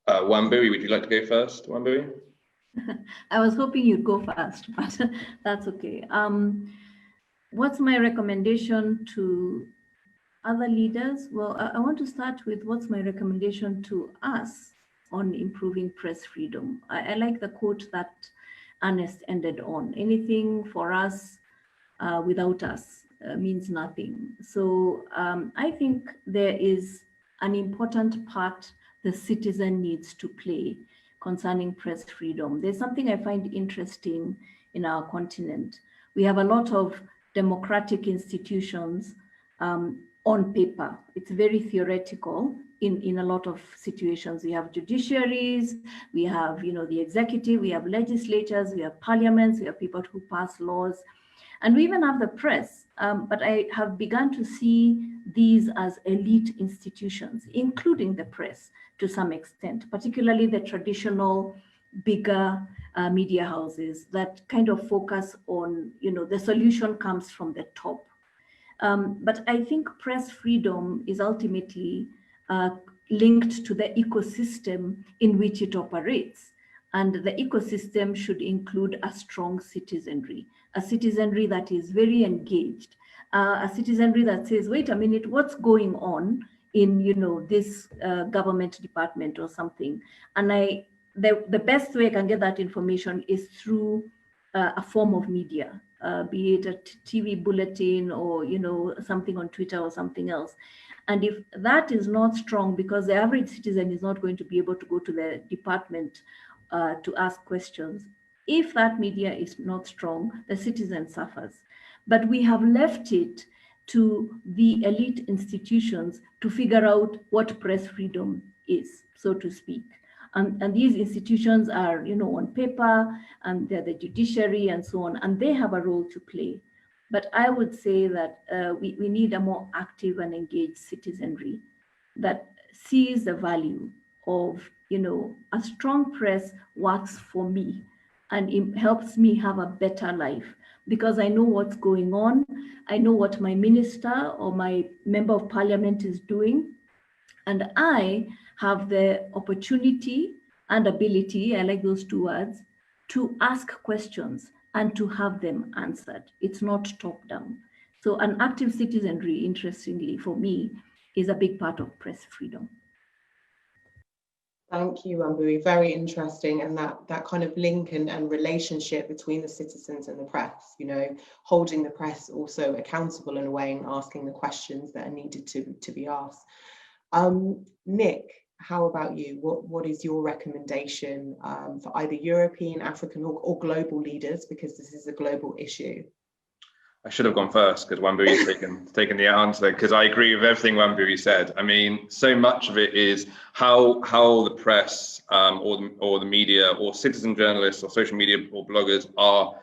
Wambui, would you like to go first, Wambui? I was hoping you'd go first, but that's okay. What's my recommendation to other leaders? Well, I want to start with what's my recommendation to us on improving press freedom. I like the quote that Ernest ended on. Anything for us without us means nothing. So I think there is an important part the citizen needs to play concerning press freedom. There's something I find interesting in our continent. We have a lot of democratic institutions on paper. It's very theoretical in a lot of situations. We have judiciaries, we have the executive, we have legislatures, we have parliaments, we have people who pass laws, and we even have the press. But I have begun to see these as elite institutions, including the press to some extent, particularly the traditional bigger media houses that kind of focus on, the solution comes from the top. But I think press freedom is ultimately linked to the ecosystem in which it operates. And the ecosystem should include a strong citizenry, a citizenry that is very engaged, a citizenry that says, wait a minute, what's going on in this government department or something? And the best way I can get that information is through a form of media, be it a TV bulletin or something on Twitter or something else. And if that is not strong, because the average citizen is not going to be able to go to the department to ask questions, if that media is not strong, the citizen suffers. But we have left it to the elite institutions to figure out what press freedom is, so to speak. And these institutions are, on paper, and they're the judiciary and so on, and they have a role to play. But I would say that we need a more active and engaged citizenry that sees the value of, a strong press works for me and it helps me have a better life because I know what's going on. I know what my minister or my member of parliament is doing. And I have the opportunity and ability, I like those two words, to ask questions and to have them answered. It's not top down. So an active citizenry, interestingly for me, is a big part of press freedom. Thank you, Wambui. Very interesting, and that kind of link and relationship between the citizens and the press, holding the press also accountable in a way and asking the questions that are needed to be asked. Nick, how about you? What is your recommendation for either European, African, or global leaders, because this is a global issue? I should have gone first because Wambui has taken the answer, because I agree with everything Wambui said. I mean, so much of it is how the press or the media or citizen journalists or social media or bloggers are,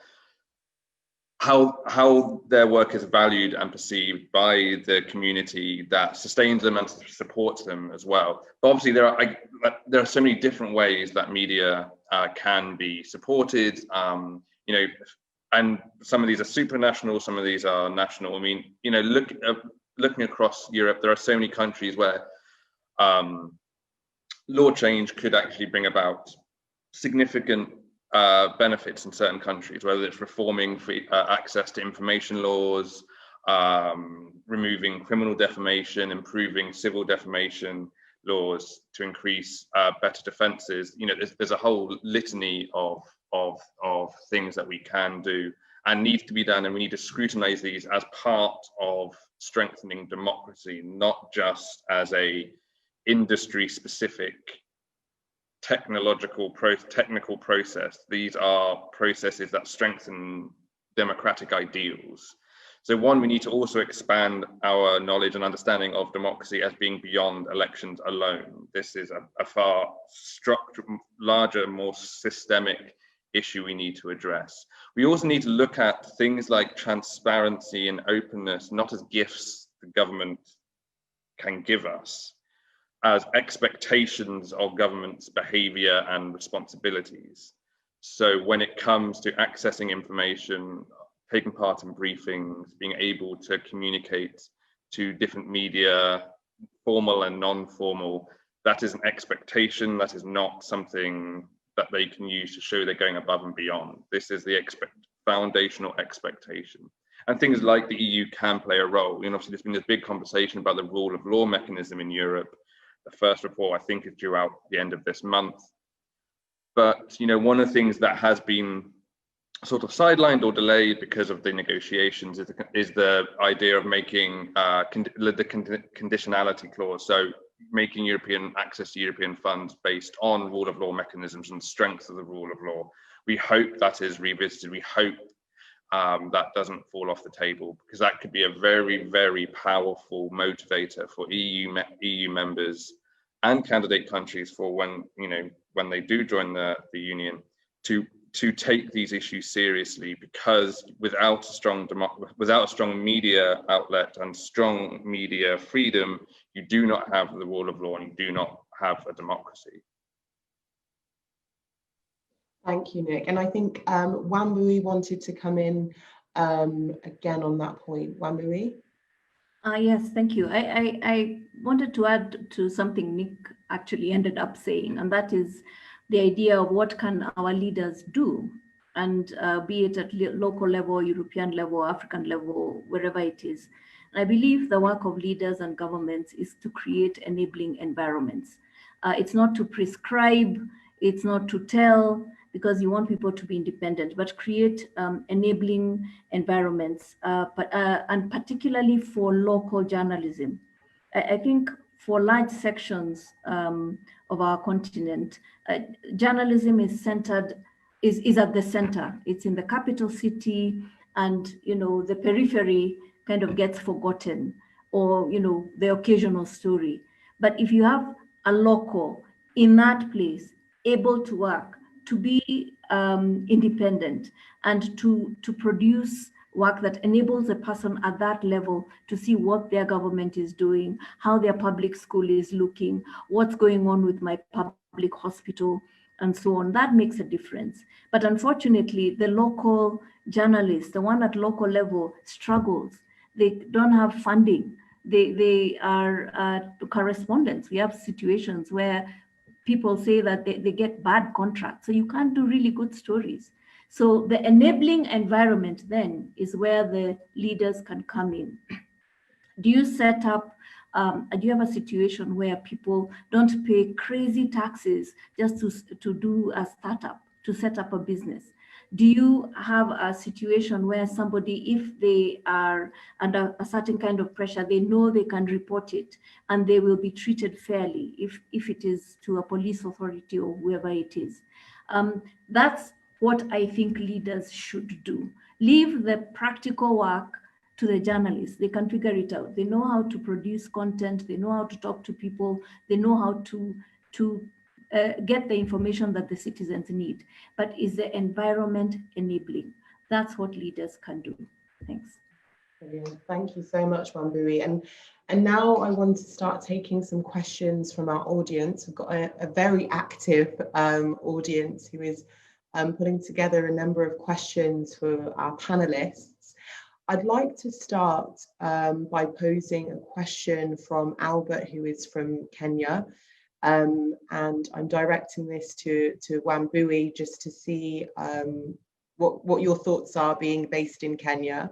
how their work is valued and perceived by the community that sustains them and supports them as well. But obviously there are so many different ways that media can be supported, and some of these are supranational, some of these are national. I mean, looking across Europe, there are so many countries where law change could actually bring about significant benefits in certain countries, whether it's reforming free access to information laws, removing criminal defamation, improving civil defamation laws to increase better defenses. There's a whole litany of things that we can do and needs to be done, and we need to scrutinize these as part of strengthening democracy, not just as a industry-specific technical process. These are processes that strengthen democratic ideals. So one, we need to also expand our knowledge and understanding of democracy as being beyond elections alone. This is a far larger, more systemic issue we need to address. We also need to look at things like transparency and openness, not as gifts the government can give us, as expectations of government's behavior and responsibilities. So when it comes to accessing information, taking part in briefings, being able to communicate to different media, formal and non-formal, that is an expectation, that is not something that they can use to show they're going above and beyond. This is the foundational expectation. And things like the EU can play a role. You know, obviously there's been this big conversation about the rule of law mechanism in Europe. The first report, I think, is due out at the end of this month. But, you know, one of the things that has been sort of sidelined or delayed because of the negotiations is the idea of making the conditionality clause. So making European access to European funds based on rule of law mechanisms and strength of the rule of law. We hope that is revisited. We hope that doesn't fall off the table, because that could be a very, very powerful motivator for EU members and candidate countries for when they do join the union to take these issues seriously, because without a strong media outlet and strong media freedom, you do not have the rule of law and you do not have a democracy. Thank you, Nick. And I think Wambui wanted to come in again on that point. Wambui? Yes, thank you. I wanted to add to something Nick actually ended up saying, and that is the idea of what can our leaders do, and be it at local level, European level, African level, wherever it is. And I believe the work of leaders and governments is to create enabling environments. It's not to prescribe, it's not to tell, because you want people to be independent, but create enabling environments, and particularly for local journalism. I think for large sections of our continent, journalism is at the center. It's in the capital city, and the periphery kind of gets forgotten, or the occasional story. But if you have a local in that place able to work, to be independent, and to produce work that enables a person at that level to see what their government is doing, how their public school is looking, what's going on with my public hospital, and so on. That makes a difference. But unfortunately, the local journalist, the one at local level, struggles. They don't have funding. They are correspondents. We have situations where people say that they get bad contracts, so you can't do really good stories. So the enabling environment then is where the leaders can come in. Do you set up, do you have a situation where people don't pay crazy taxes just to do a startup, to set up a business? Do you have a situation where somebody, if they are under a certain kind of pressure, they know they can report it and they will be treated fairly if it is to a police authority or whoever it is? That's what I think leaders should do. Leave the practical work to the journalists. They can figure it out. They know how to produce content. They know how to talk to people. They know how to get the information that the citizens need. But is the environment enabling? That's what leaders can do. Thanks. Brilliant. Thank you so much, Wambui. And now I want to start taking some questions from our audience. We've got a very active audience who is putting together a number of questions for our panelists. I'd like to start by posing a question from Albert, who is from Kenya. And I'm directing this to Wambui just to see what your thoughts are, being based in Kenya.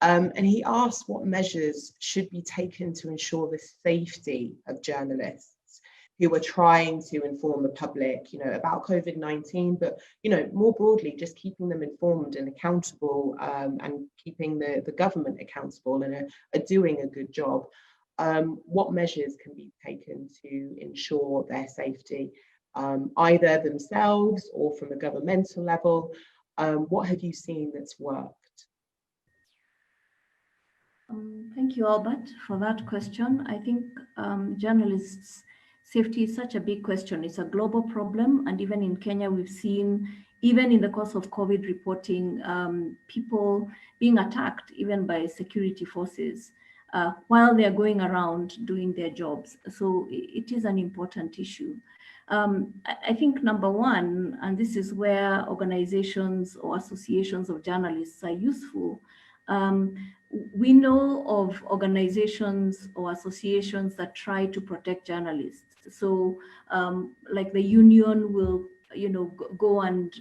And he asked what measures should be taken to ensure the safety of journalists who are trying to inform the public, about COVID-19, but, more broadly, just keeping them informed and accountable, and keeping the government accountable and are doing a good job. what measures can be taken to ensure their safety, either themselves or from a governmental level? What have you seen that's worked? Thank you, Albert, for that question. I think journalists' safety is such a big question. It's a global problem. And even in Kenya, we've seen, even in the course of COVID reporting, people being attacked even by security forces while they're going around doing their jobs. So it is an important issue. I think number one, and this is where organizations or associations of journalists are useful, we know of organizations or associations that try to protect journalists. So like the union will, go and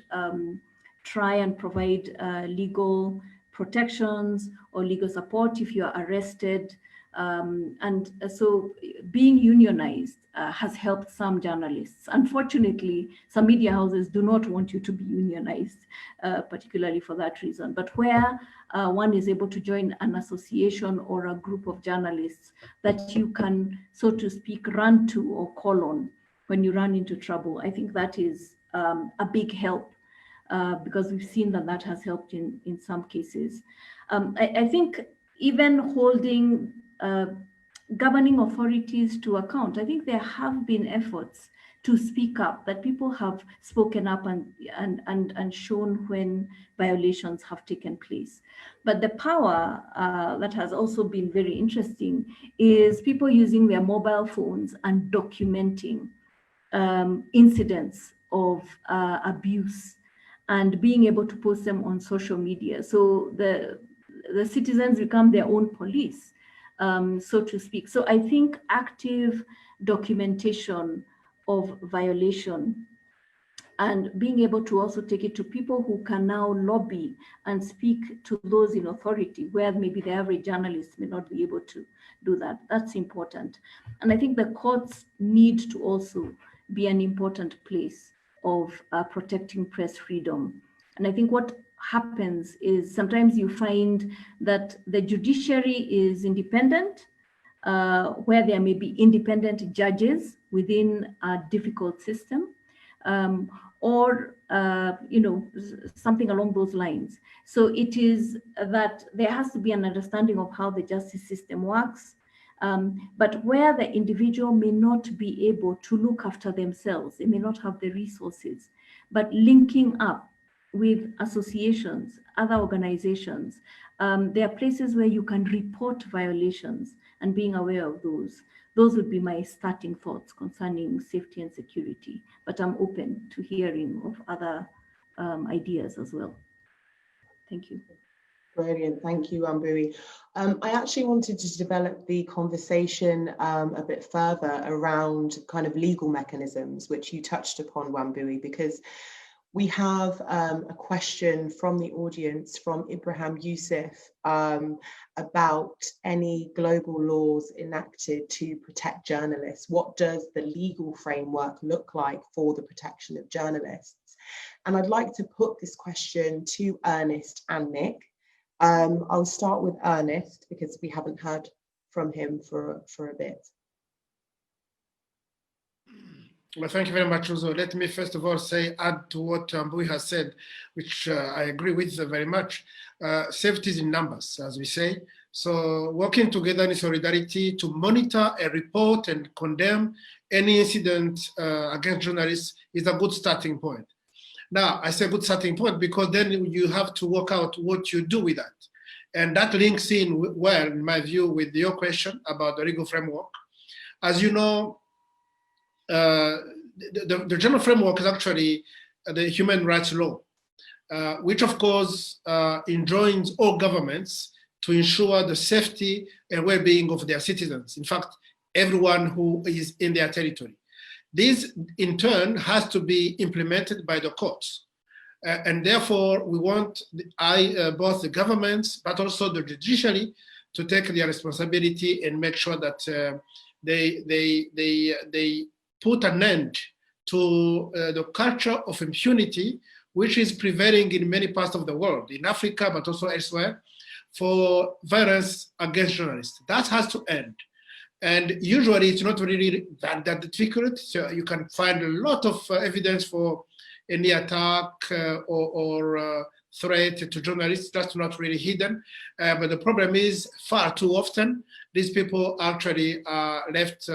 try and provide legal protections or legal support if you are arrested. And so being unionized has helped some journalists. Unfortunately, some media houses do not want you to be unionized, particularly for that reason. But where one is able to join an association or a group of journalists that you can, so to speak, run to or call on when you run into trouble, I think that is a big help. Because we've seen that has helped in some cases. I think even holding governing authorities to account, I think there have been efforts to speak up, that people have spoken up and shown when violations have taken place. But the power that has also been very interesting is people using their mobile phones and documenting incidents of abuse and being able to post them on social media. So the citizens become their own police, so to speak. So I think active documentation of violation and being able to also take it to people who can now lobby and speak to those in authority, where maybe the average journalist may not be able to do that. That's important. And I think the courts need to also be an important place of protecting press freedom. And I think what happens is sometimes you find that the judiciary is independent, where there may be independent judges within a difficult system, or something along those lines. So it is that there has to be an understanding of how the justice system works, but where the individual may not be able to look after themselves, they may not have the resources, but linking up with associations, other organizations, there are places where you can report violations and being aware of those. Those would be my starting thoughts concerning safety and security, but I'm open to hearing of other ideas as well. Thank you. Brilliant, thank you, Wambui. I actually wanted to develop the conversation a bit further around kind of legal mechanisms, which you touched upon, Wambui, because we have a question from the audience from Ibrahim Yusuf about any global laws enacted to protect journalists. What does the legal framework look like for the protection of journalists? And I'd like to put this question to Ernest and Nick. I'll start with Ernest because we haven't heard from him for a bit. Well, thank you very much, Uzo. Let me first of all add to what Wambui has said, which I agree with very much. Safety is in numbers, as we say. So working together in solidarity to monitor and report and condemn any incident against journalists is a good starting point. Now, I say good starting point because then you have to work out what you do with that. And that links in well, in my view, with your question about the legal framework. As you know, the general framework is actually the human rights law, which of course enjoins all governments to ensure the safety and well-being of their citizens. In fact, everyone who is in their territory. This in turn has to be implemented by the courts. And therefore we want both the governments, but also the judiciary to take their responsibility and make sure that they put an end to the culture of impunity, which is prevailing in many parts of the world, in Africa, but also elsewhere, for violence against journalists. That has to end. And usually it's not really that difficult. So you can find a lot of evidence for any attack or threat to journalists. That's not really hidden. But the problem is far too often, these people actually are left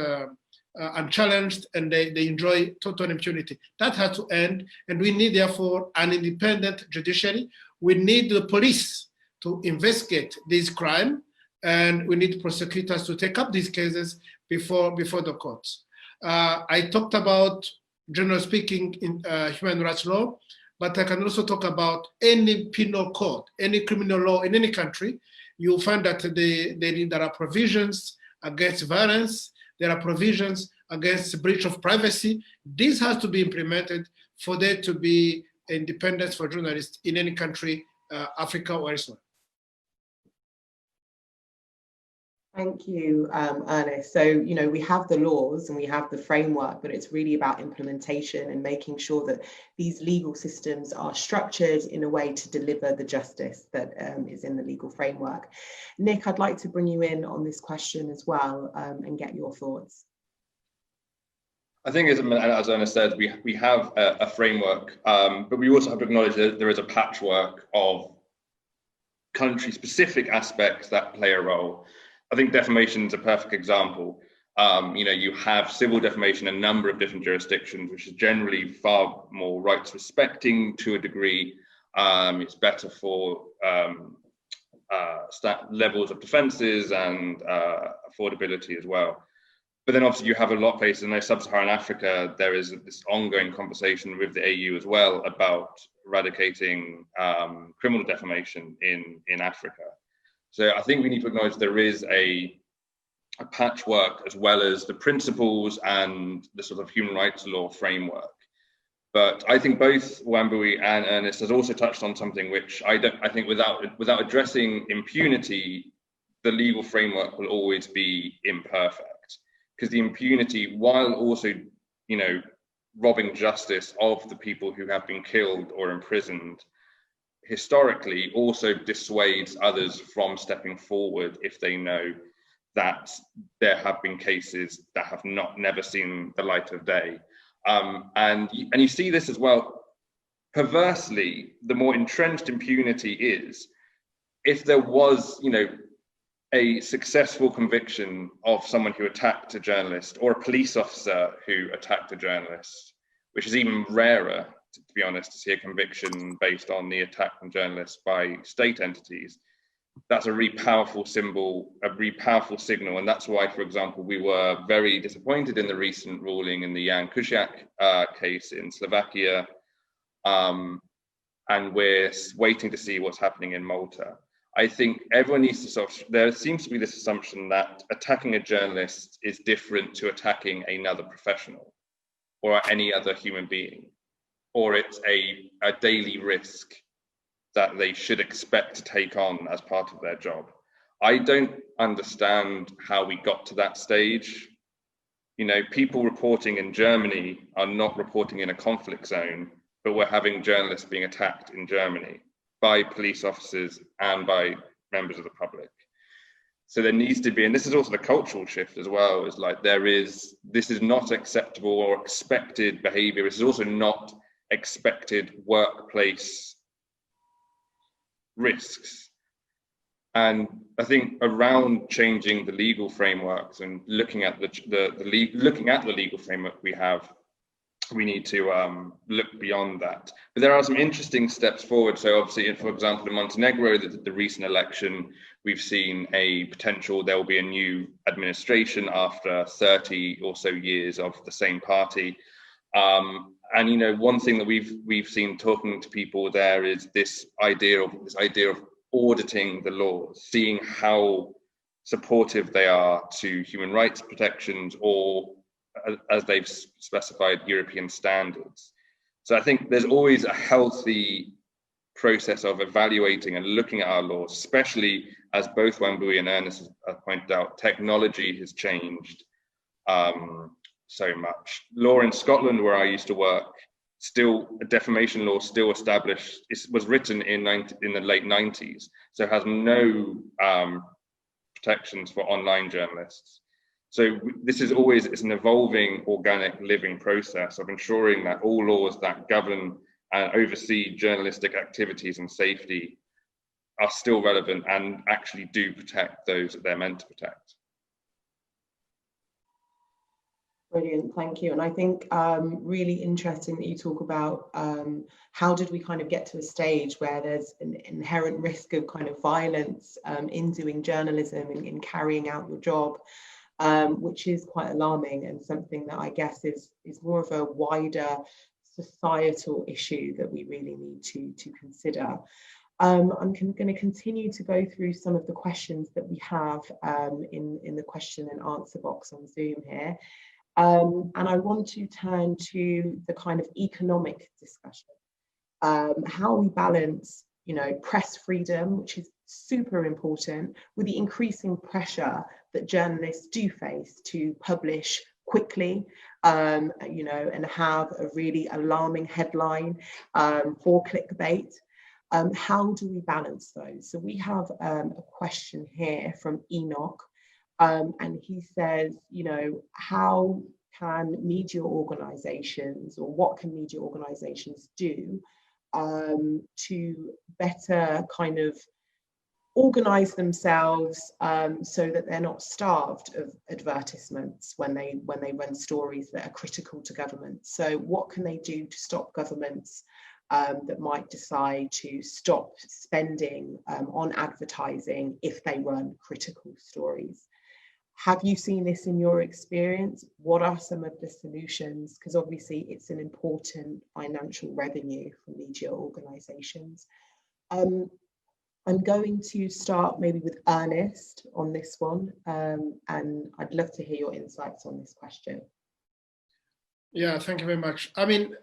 unchallenged, and they enjoy total impunity. That has to end, and we need, therefore, an independent judiciary. We need the police to investigate this crime, and we need prosecutors to take up these cases before the courts. I talked about, generally speaking, in human rights law, but I can also talk about any penal code, any criminal law in any country. You'll find that there are provisions against violence, there are provisions against breach of privacy. This has to be implemented for there to be independence for journalists in any country, Africa or elsewhere. Thank you, Ernest. So, you know, we have the laws and we have the framework, but it's really about implementation and making sure that these legal systems are structured in a way to deliver the justice that is in the legal framework. Nick, I'd like to bring you in on this question as well and get your thoughts. I think, as Ernest said, we have a framework, but we also have to acknowledge that there is a patchwork of country-specific aspects that play a role. I think defamation is a perfect example. You know, you have civil defamation in a number of different jurisdictions, which is generally far more rights respecting to a degree. It's better for levels of defences and affordability as well. But then obviously you have a lot of places in sub-Saharan Africa, there is this ongoing conversation with the AU as well about eradicating criminal defamation in Africa. So I think we need to acknowledge there is a patchwork as well as the principles and the sort of human rights law framework. But I think both Wambui and Ernest has also touched on something which I think without addressing impunity, the legal framework will always be imperfect. Because the impunity, while also, you know, robbing justice of the people who have been killed or imprisoned, historically also dissuades others from stepping forward if they know that there have been cases that have never seen the light of day. And you see this as well. Perversely, the more entrenched impunity is, if there was, you know, a successful conviction of someone who attacked a journalist or a police officer who attacked a journalist, which is even rarer, to be honest, to see a conviction based on the attack on journalists by state entities. That's a really powerful symbol, a really powerful signal. And that's why, for example, we were very disappointed in the recent ruling in the Jan Kuciak case in Slovakia. And we're waiting to see what's happening in Malta. I think everyone needs to there seems to be this assumption that attacking a journalist is different to attacking another professional or any other human being, or it's a daily risk that they should expect to take on as part of their job. I don't understand how we got to that stage. You know, people reporting in Germany are not reporting in a conflict zone, but we're having journalists being attacked in Germany by police officers and by members of the public. So there needs to be, and this is also the cultural shift as well, is like this is not acceptable or expected behavior. This is also not expected workplace risks. And I think around changing the legal frameworks and looking at the legal framework we have, we need to look beyond that. But there are some interesting steps forward. So obviously, for example, in Montenegro, the recent election, we've seen a potential, there will be a new administration after 30 or so years of the same party. And you know, one thing that we've seen talking to people there is this idea of auditing the laws, seeing how supportive they are to human rights protections or, as they've specified, European standards. So I think there's always a healthy process of evaluating and looking at our laws, especially as both Wambui and Ernest have pointed out, technology has changed so much. Law in Scotland, where I used to work, still a defamation law still established, it was written in the late 90s, so has no protections for online journalists. So this is always, it's an evolving, organic, living process of ensuring that all laws that govern and oversee journalistic activities and safety are still relevant and actually do protect those that they're meant to protect. Brilliant, thank you. And I think really interesting that you talk about how did we kind of get to a stage where there's an inherent risk of kind of violence in doing journalism and in carrying out your job, which is quite alarming and something that I guess is more of a wider societal issue that we really need to consider. I'm going to continue to go through some of the questions that we have in the question and answer box on Zoom here. And I want to turn to the kind of economic discussion, how we balance, you know, press freedom, which is super important, with the increasing pressure that journalists do face to publish quickly, you know, and have a really alarming headline for clickbait. How do we balance those? So we have a question here from Enoch. And he says, you know, how can media organizations, or what can media organizations do to better kind of organize themselves so that they're not starved of advertisements when they run stories that are critical to government? So what can they do to stop governments that might decide to stop spending on advertising if they run critical stories? Have you seen this in your experience? What are some of the solutions? Because obviously it's an important financial revenue for media organizations. I'm going to start maybe with Ernest on this one, and I'd love to hear your insights on this question. Yeah, thank you very much. I mean,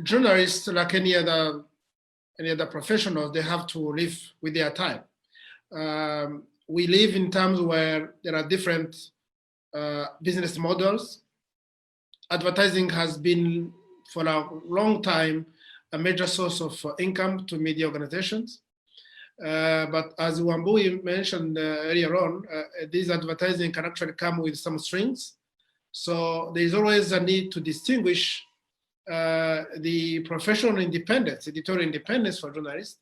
journalists, like any other professionals, they have to live with their time. We live in times where there are different business models. Advertising has been, for a long time, a major source of income to media organizations. But as Wambui mentioned earlier on, this advertising can actually come with some strings. So there's always a need to distinguish the professional independence, editorial independence for journalists,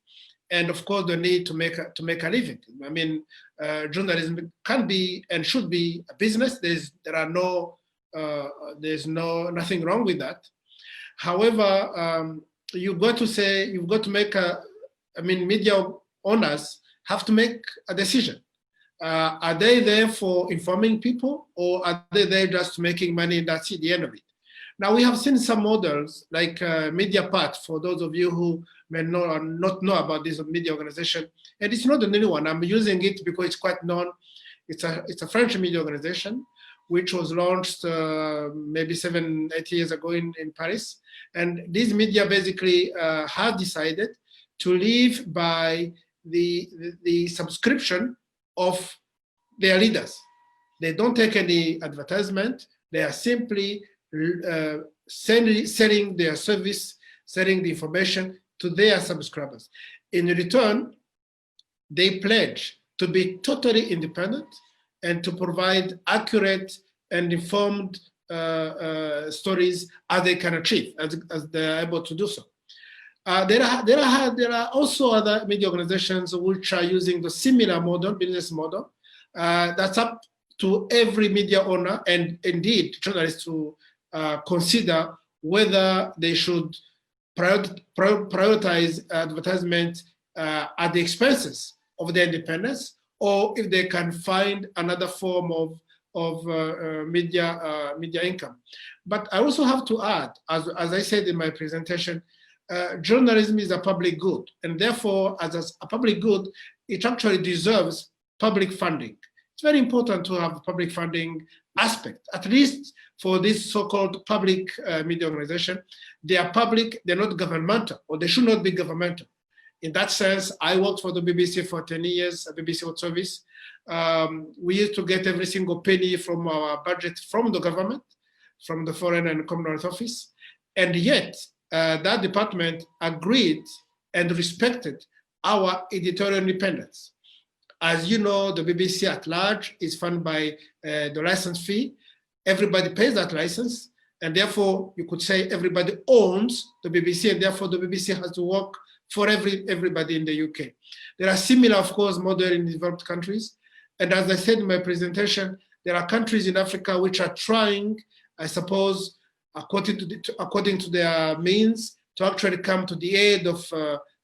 and of course the need to make a living. I mean, journalism can be and should be a business. There's nothing wrong with that. However, you've got to make media owners have to make a decision. Are they there for informing people, or are they there just making money and that's the end of it? Now, we have seen some models like Mediapart, for those of you who may not know about this media organization, and it's not a new one. I'm using it because it's quite known. It's a French media organization, which was launched maybe 7-8 years ago in Paris. And this media basically have decided to live by the subscription of their leaders. They don't take any advertisement. They are simply selling their service, selling the information to their subscribers. In return, they pledge to be totally independent and to provide accurate and informed stories as they can achieve, as they're able to do so. There are also other media organizations which are using the similar model, business model. That's up to every media owner and indeed journalists to consider whether they should prioritize advertisement at the expenses of their independence, or if they can find another form of media income. But I also have to add, as I said in my presentation, journalism is a public good, and therefore, as a public good, it actually deserves public funding. It's very important to have a public funding aspect, at least for this so-called public media organization. They are public, they're not governmental, or they should not be governmental. In that sense, I worked for the BBC for 10 years, a BBC World Service. We used to get every single penny from our budget from the government, from the Foreign and Commonwealth Office. And yet, that department agreed and respected our editorial independence. As you know, the BBC at large is funded by the license fee. Everybody pays that license, and therefore you could say everybody owns the BBC, and therefore the BBC has to work for everybody in the UK. There are similar, of course, models in developed countries. And as I said in my presentation, there are countries in Africa which are trying, I suppose, according to their means, to actually come to the aid of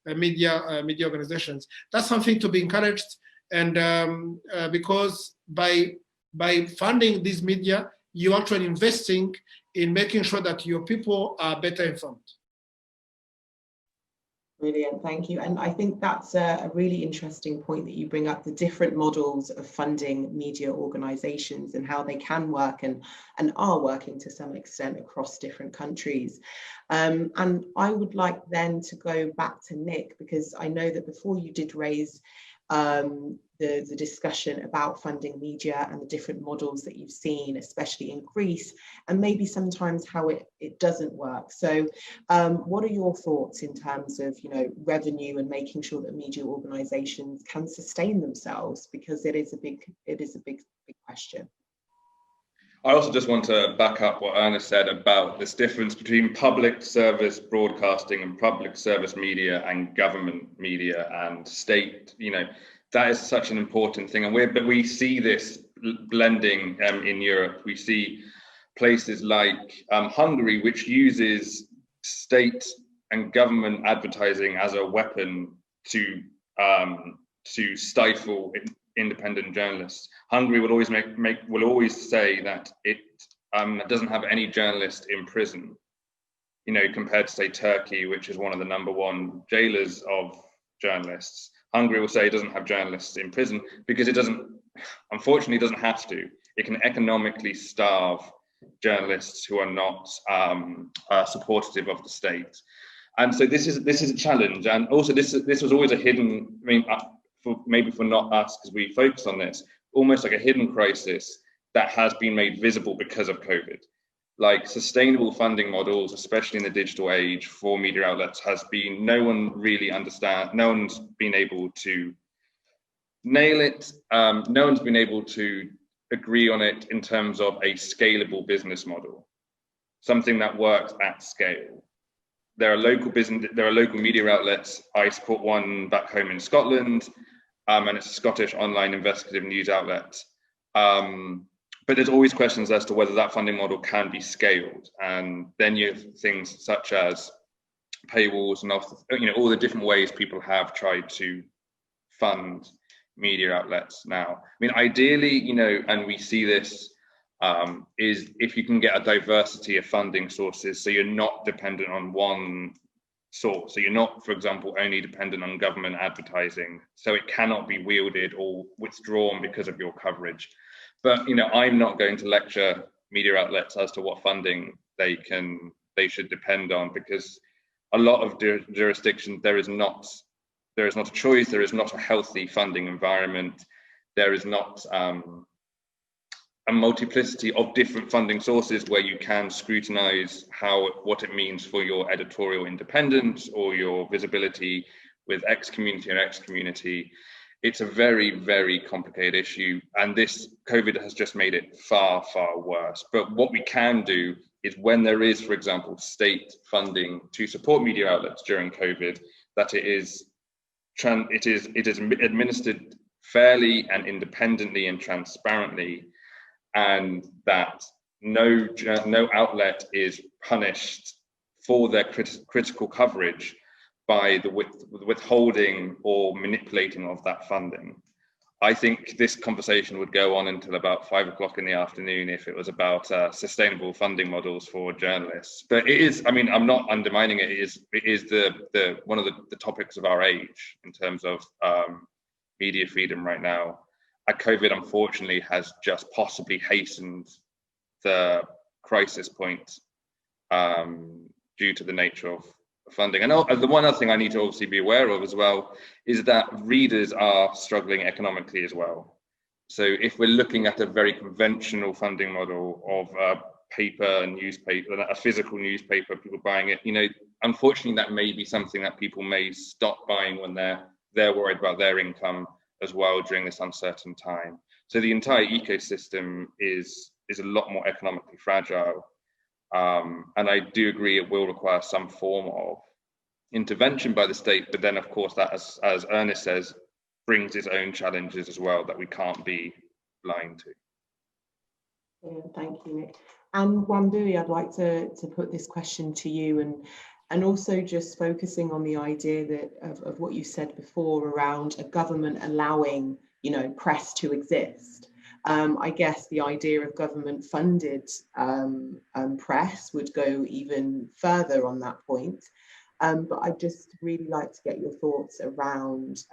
media organizations. That's something to be encouraged, and because by funding these media, you're actually investing in making sure that your people are better informed. Brilliant, thank you. And I think that's a really interesting point that you bring up, the different models of funding media organizations and how they can work and are working to some extent across different countries. And I would like then to go back to Nick, because I know that before you did raise the discussion about funding media and the different models that you've seen, especially in Greece, and maybe sometimes how it doesn't work. So what are your thoughts in terms of, you know, revenue and making sure that media organizations can sustain themselves, because it is a big question. I also just want to back up what Ernest said about this difference between public service broadcasting and public service media and government media and state. You know, that is such an important thing, and we see this blending in Europe. We see places like Hungary, which uses state and government advertising as a weapon to stifle independent journalists. Hungary will always will always say that it doesn't have any journalist in prison, you know, compared to, say, Turkey, which is one of the #1 jailers of journalists. Hungary will say it doesn't have journalists in prison because it doesn't, unfortunately, doesn't have to. It can economically starve journalists who are not supportive of the state. And so this is a challenge. And also this was always a hidden, I mean, maybe for not us, because we focus on this, almost like a hidden crisis that has been made visible because of COVID. Like sustainable funding models, especially in the digital age for media outlets, has been, no one really understands, no one's been able to nail it. No one's been able to agree on it in terms of a scalable business model, something that works at scale. There are local media outlets. I support one back home in Scotland, and it's a Scottish online investigative news outlet. But there's always questions as to whether that funding model can be scaled. And then you have things such as paywalls and all the different ways people have tried to fund media outlets now. I mean, ideally, and we see this, is if you can get a diversity of funding sources, so you're not dependent on one source. So you're not, for example, only dependent on government advertising, so it cannot be wielded or withdrawn because of your coverage. But I'm not going to lecture media outlets as to what funding they should depend on, because a lot of jurisdictions there is not a choice, there is not a healthy funding environment, there is not a multiplicity of different funding sources where you can scrutinize what it means for your editorial independence or your visibility with X community or X community. It's a very, very complicated issue, and this COVID has just made it far, far worse. But what we can do is, when there is, for example, state funding to support media outlets during COVID, that it is administered fairly and independently and transparently, and that no outlet is punished for their critical coverage by the withholding or manipulating of that funding. I think this conversation would go on until about 5 o'clock in the afternoon if it was about sustainable funding models for journalists. But it is, I mean, I'm not undermining it. It is the one of the topics of our age in terms of media freedom right now. COVID, unfortunately, has just possibly hastened the crisis point due to the nature of funding. And the one other thing I need to obviously be aware of as well is that readers are struggling economically as well. So if we're looking at a very conventional funding model of a paper, newspaper, a physical newspaper, people buying it, unfortunately that may be something that people may stop buying when they're worried about their income as well during this uncertain time. So the entire ecosystem is a lot more economically fragile. And I do agree it will require some form of intervention by the state, but then of course that, as Ernest says, brings its own challenges as well that we can't be blind to. Thank you, Nick. And Wambui, I'd like to put this question to you, and also just focusing on the idea that of what you said before around a government allowing, you know, press to exist. I guess the idea of government-funded press would go even further on that point. But I'd just really like to get your thoughts around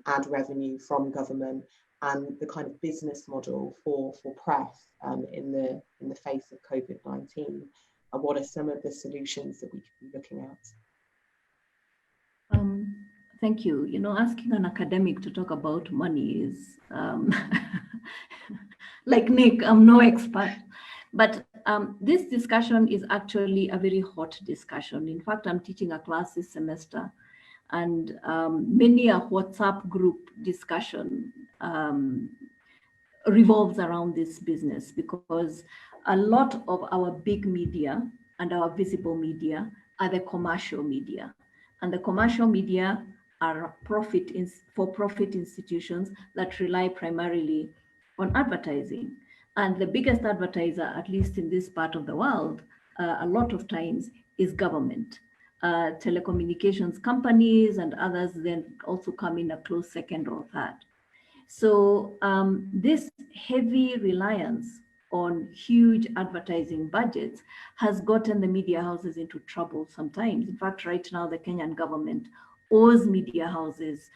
ad revenue from government and the kind of business model for press in the face of COVID-19. And what are some of the solutions that we could be looking at? Thank you. You know, asking an academic to talk about money is like Nick, I'm no expert. But this discussion is actually a very hot discussion. In fact, I'm teaching a class this semester, and many a WhatsApp group discussion revolves around this business, because a lot of our big media and our visible media are the commercial media. And the commercial media are for-profit institutions that rely primarily on advertising. And the biggest advertiser, at least in this part of the world, a lot of times is government. Telecommunications companies and others then also come in a close second or third. So this heavy reliance on huge advertising budgets has gotten the media houses into trouble sometimes. In fact, right now, the Kenyan government owes media houses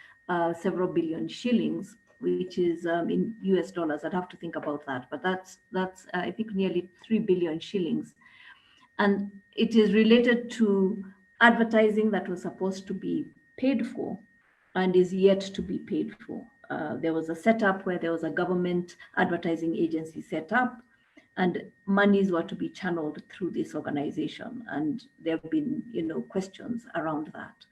several billion shillings, which is in US dollars. I'd have to think about that, but that's I think nearly 3 billion shillings. And it is related to advertising that was supposed to be paid for and is yet to be paid for. There was a setup where there was a government advertising agency set up, and monies were to be channeled through this organization. And there have been, you know, questions around that.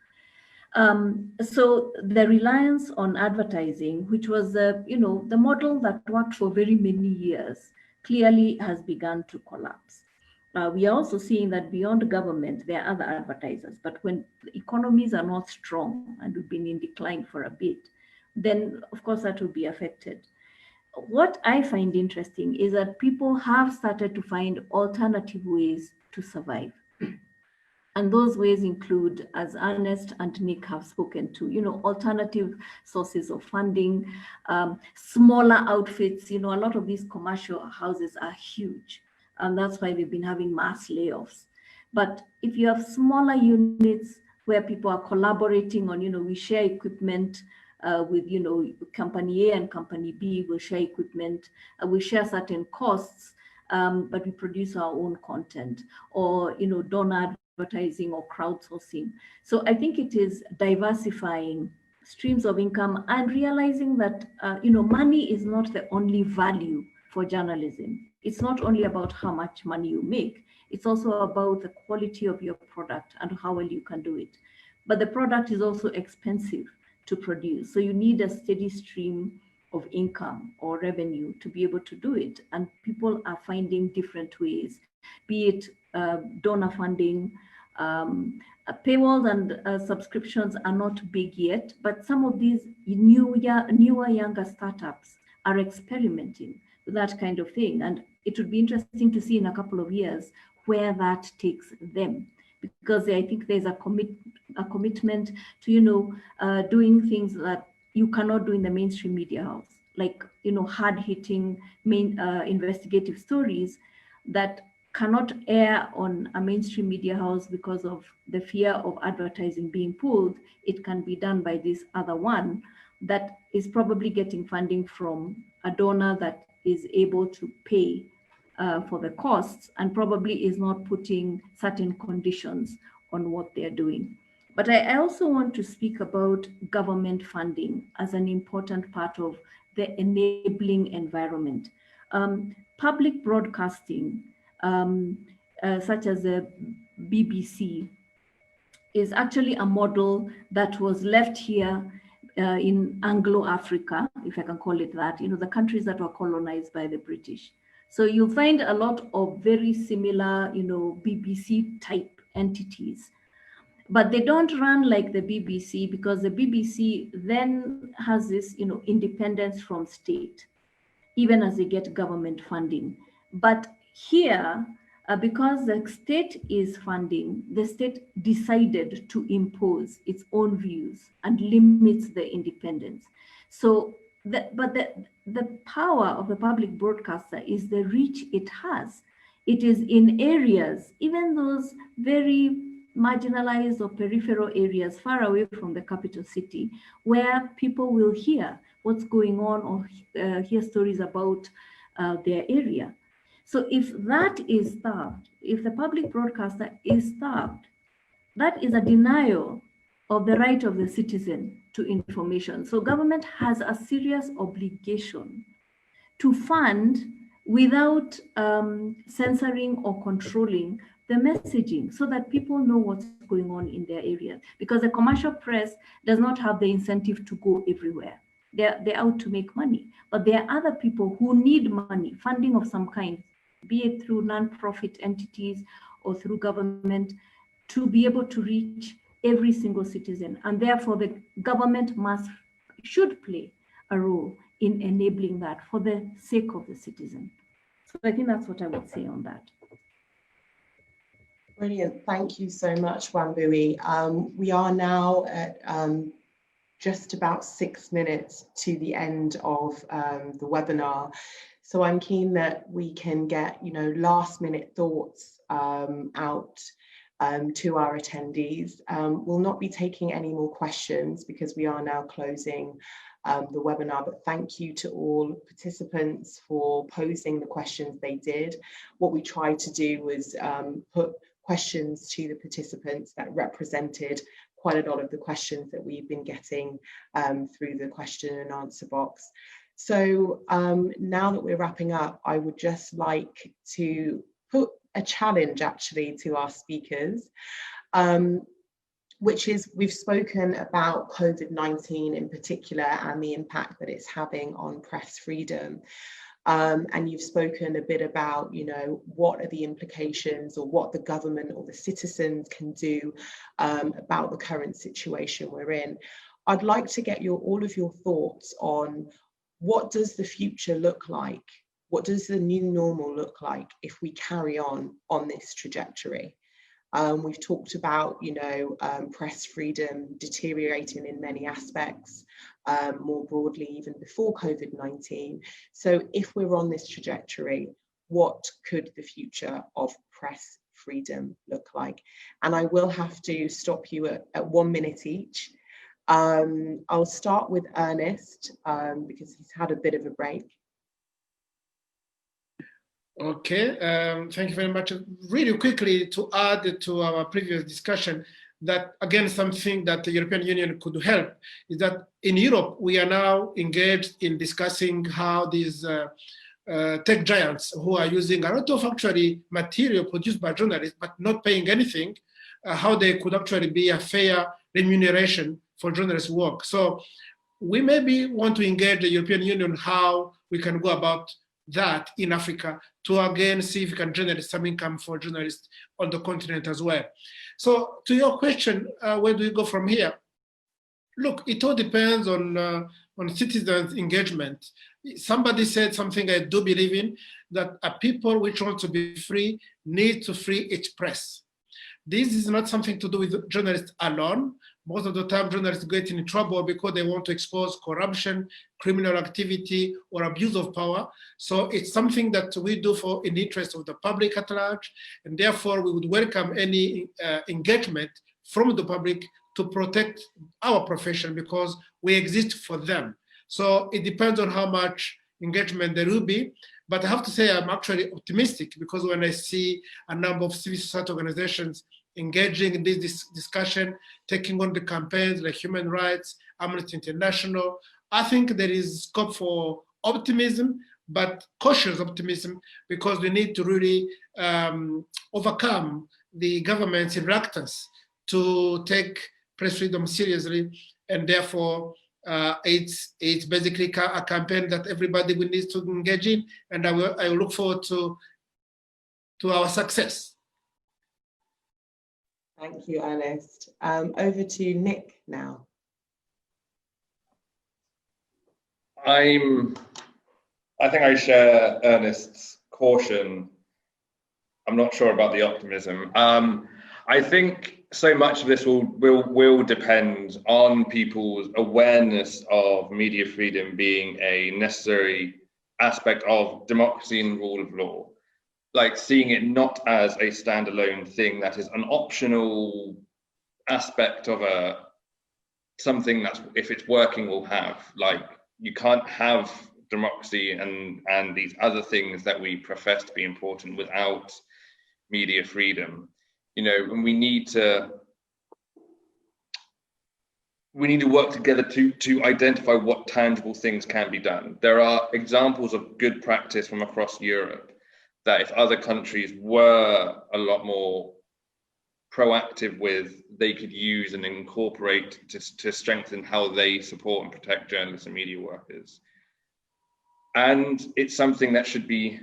So the reliance on advertising, which was, you know, the model that worked for very many years, clearly has begun to collapse. We are also seeing that beyond government, there are other advertisers. But when economies are not strong and we've been in decline for a bit, then of course that will be affected. What I find interesting is that people have started to find alternative ways to survive. And those ways include, as Ernest and Nick have spoken to, you know, alternative sources of funding, smaller outfits. You know, a lot of these commercial houses are huge, and that's why we've been having mass layoffs. But if you have smaller units where people are collaborating on, you know, we share equipment with, you know, company A and company B, we'll share equipment, we share certain costs, but we produce our own content, or, you know, donor advertising or crowdsourcing. So I think it is diversifying streams of income and realizing that, you know, money is not the only value for journalism. It's not only about how much money you make, it's also about the quality of your product and how well you can do it. But the product is also expensive to produce. So you need a steady stream of income or revenue to be able to do it. And people are finding different ways, be it donor funding. Paywalls and subscriptions are not big yet, but some of these newer, younger startups are experimenting with that kind of thing. And it would be interesting to see in a couple of years where that takes them, because I think there's a commitment to, you know, doing things that you cannot do in the mainstream media house, like, you know, hard-hitting investigative stories that cannot air on a mainstream media house because of the fear of advertising being pulled. It can be done by this other one that is probably getting funding from a donor that is able to pay for the costs and probably is not putting certain conditions on what they're doing. But I also want to speak about government funding as an important part of the enabling environment. Public broadcasting, such as the BBC, is actually a model that was left here in Anglo-Africa, if I can call it that, the countries that were colonized by the British. So you'll find a lot of very similar, BBC type entities, but they don't run like the BBC, because the BBC then has this, independence from state, even as they get government funding. But here, because the state is funding, the state decided to impose its own views and limits the independence. So, the power of the public broadcaster is the reach it has. It is in areas, even those very marginalized or peripheral areas far away from the capital city, where people will hear what's going on or hear stories about their area. So if that is starved, if the public broadcaster is starved, that is a denial of the right of the citizen to information. So government has a serious obligation to fund without censoring or controlling the messaging, so that people know what's going on in their area. Because the commercial press does not have the incentive to go everywhere. They're out to make money. But there are other people who need money, funding of some kind, be it through non-profit entities or through government, to be able to reach every single citizen. And therefore, the government should play a role in enabling that for the sake of the citizen. So I think that's what I would say on that. Brilliant. Thank you so much, Wambui. We are now at just about 6 minutes to the end of the webinar. So I'm keen that we can get, last minute thoughts out to our attendees. We'll not be taking any more questions because we are now closing the webinar, but thank you to all participants for posing the questions they did. What we tried to do was put questions to the participants that represented quite a lot of the questions that we've been getting through the question and answer box. So now that we're wrapping up, I would just like to put a challenge actually to our speakers, which is, we've spoken about COVID-19 in particular and the impact that it's having on press freedom. And you've spoken a bit about, what are the implications, or what the government or the citizens can do about the current situation we're in. I'd like to get all of your thoughts on, what does the future look like? What does the new normal look like if we carry on this trajectory? We've talked about, press freedom deteriorating in many aspects, more broadly even before COVID-19. So if we're on this trajectory, what could the future of press freedom look like? And I will have to stop you at 1 minute each. I'll start with Ernest because he's had a bit of a break. Okay, thank you very much. Really quickly, to add to our previous discussion, that again, something that the European Union could help is that in Europe, we are now engaged in discussing how these tech giants, who are using a lot of actually material produced by journalists, but not paying anything, how they could actually be a fair remuneration for journalists' work. So we maybe want to engage the European Union how we can go about that in Africa, to again see if we can generate some income for journalists on the continent as well. So to your question, where do we go from here? Look, it all depends on citizens' engagement. Somebody said something I do believe in, that a people which want to be free need to free its press. This is not something to do with journalists alone. Most of the time, journalists get in trouble because they want to expose corruption, criminal activity, or abuse of power. So it's something that we do in the interest of the public at large, and therefore we would welcome any engagement from the public to protect our profession, because we exist for them. So it depends on how much engagement there will be. But I have to say I'm actually optimistic, because when I see a number of civil society organizations engaging in this discussion, taking on the campaigns like human rights, Amnesty International, I think there is scope for optimism, but cautious optimism, because we need to really overcome the government's reluctance to take press freedom seriously, and therefore It's basically a campaign that everybody will need to engage in, and I will look forward to our success. Thank you, Ernest. Over to Nick now. I think I share Ernest's caution. I'm not sure about the optimism. I think so much of this will depend on people's awareness of media freedom being a necessary aspect of democracy and rule of law. Like seeing it not as a standalone thing that is an optional aspect of something that, if it's working, will have. Like, you can't have democracy and these other things that we profess to be important without media freedom. You know, and we need to work together to identify what tangible things can be done. There are examples of good practice from across Europe that if other countries were a lot more proactive with, they could use and incorporate to strengthen how they support and protect journalists and media workers. And it's something that should be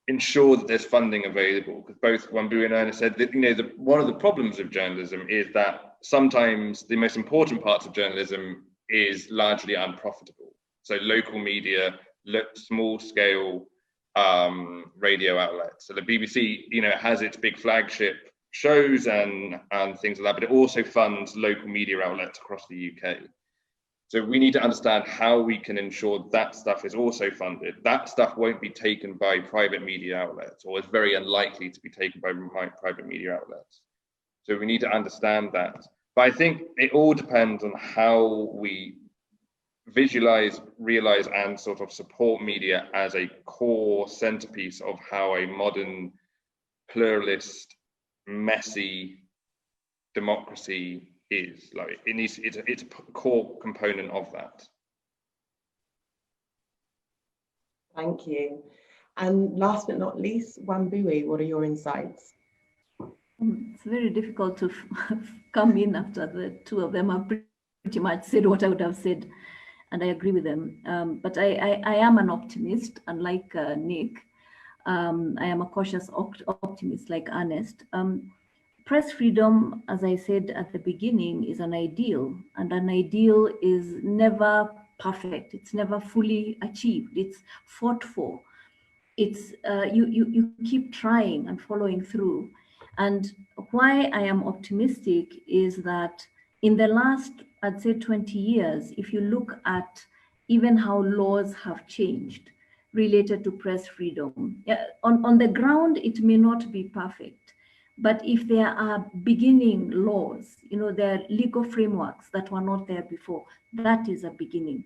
ensured that there's funding available, because both Wambu and Ernest said that, you know, one of the problems of journalism is that sometimes the most important parts of journalism is largely unprofitable. So local media, small scale radio outlets. So the BBC, you know, has its big flagship shows and things like that, but it also funds local media outlets across the UK. So we need to understand how we can ensure that stuff is also funded. That stuff won't be taken by private media outlets, or is very unlikely to be taken by private media outlets. So we need to understand that. But I think it all depends on how we visualize, realize, and sort of support media as a core centerpiece of how a modern, pluralist, messy democracy is. Like, it's a core component of that. Thank you. And last but not least, Wambui, what are your insights? It's very difficult to come in after the two of them have pretty much said what I would have said, and I agree with them. But I am an optimist, unlike Nick. I am a cautious optimist like Ernest. Press freedom, as I said at the beginning, is an ideal, and an ideal is never perfect. It's never fully achieved. It's fought for. It's you keep trying and following through. And why I am optimistic is that in the last, I'd say 20 years, if you look at even how laws have changed related to press freedom, on the ground, it may not be perfect. But if there are beginning laws, you know, there are legal frameworks that were not there before, that is a beginning.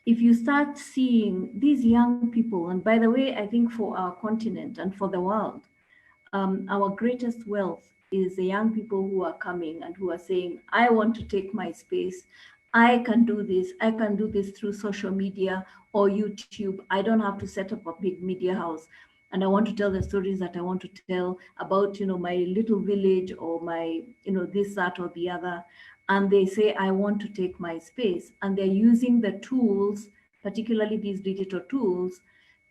If you start seeing these young people, and by the way, I think for our continent and for the world, our greatest wealth is the young people who are coming and who are saying, I want to take my space. I can do this. I can do this through social media or YouTube. I don't have to set up a big media house. And I want to tell the stories that I want to tell about, you know, my little village or my, you know, this, that, or the other. And they say, I want to take my space. And they're using the tools, particularly these digital tools,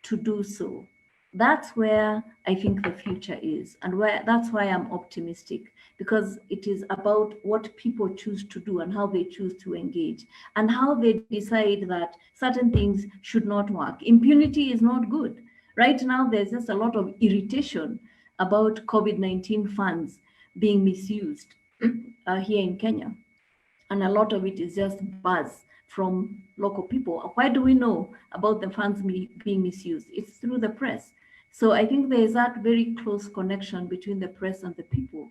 to do so. That's where I think the future is. And that's why I'm optimistic, because it is about what people choose to do and how they choose to engage and how they decide that certain things should not work. Impunity is not good. Right now, there's just a lot of irritation about COVID-19 funds being misused here in Kenya. And a lot of it is just buzz from local people. Why do we know about the funds being misused? It's through the press. So I think there's that very close connection between the press and the people.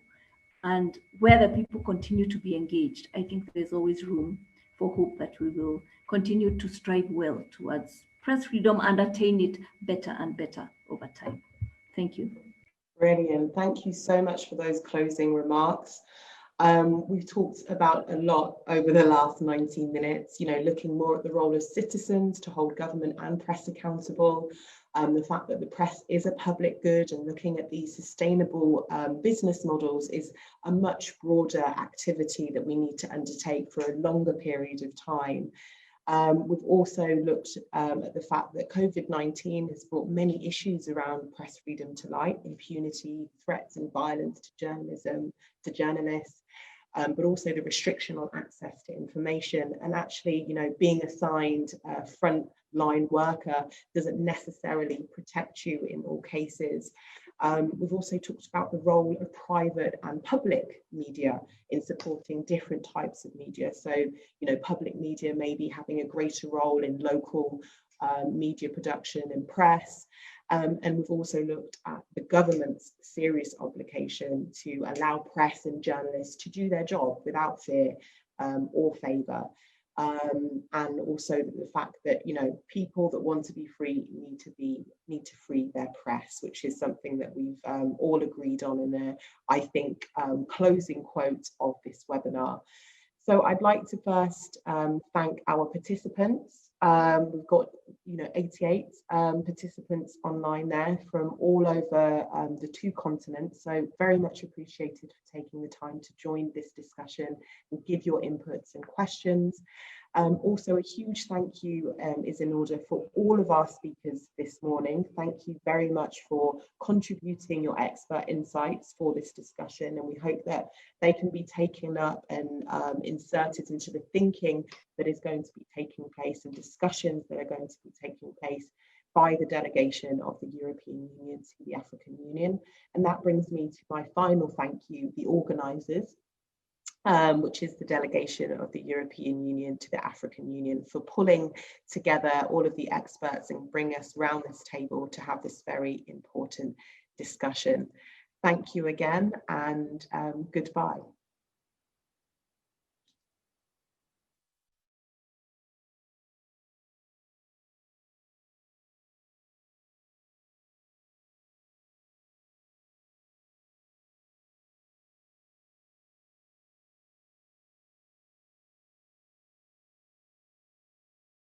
And where the people continue to be engaged, I think there's always room for hope that we will continue to strive well towards press freedom and attain it better and better over time. Thank you. Brilliant. Thank you so much for those closing remarks. We've talked about a lot over the last 19 minutes, you know, looking more at the role of citizens to hold government and press accountable, the fact that the press is a public good, and looking at these sustainable business models is a much broader activity that we need to undertake for a longer period of time. We've also looked at the fact that COVID-19 has brought many issues around press freedom to light: impunity, threats and violence to journalism, to journalists, but also the restriction on access to information. And actually, you know, being assigned a frontline worker doesn't necessarily protect you in all cases. We've also talked about the role of private and public media in supporting different types of media. So, you know, public media may be having a greater role in local media production and press. And we've also looked at the government's serious obligation to allow press and journalists to do their job without fear or favour. And also the fact that, you know, people that want to be free need to free their press, which is something that we've all agreed on in a, I think, closing quote of this webinar. So I'd like to first thank our participants. We've got, you know, 88 participants online there from all over the 2 continents. So very much appreciated for taking the time to join this discussion and give your inputs and questions. Also, a huge thank you is in order for all of our speakers this morning. Thank you very much for contributing your expert insights for this discussion, and we hope that they can be taken up and inserted into the thinking that is going to be taking place and discussions that are going to be taking place by the delegation of the European Union to the African Union. And that brings me to my final thank you, the organisers, which is the delegation of the European Union to the African Union, for pulling together all of the experts and bring us around this table to have this very important discussion. Thank you again, and goodbye.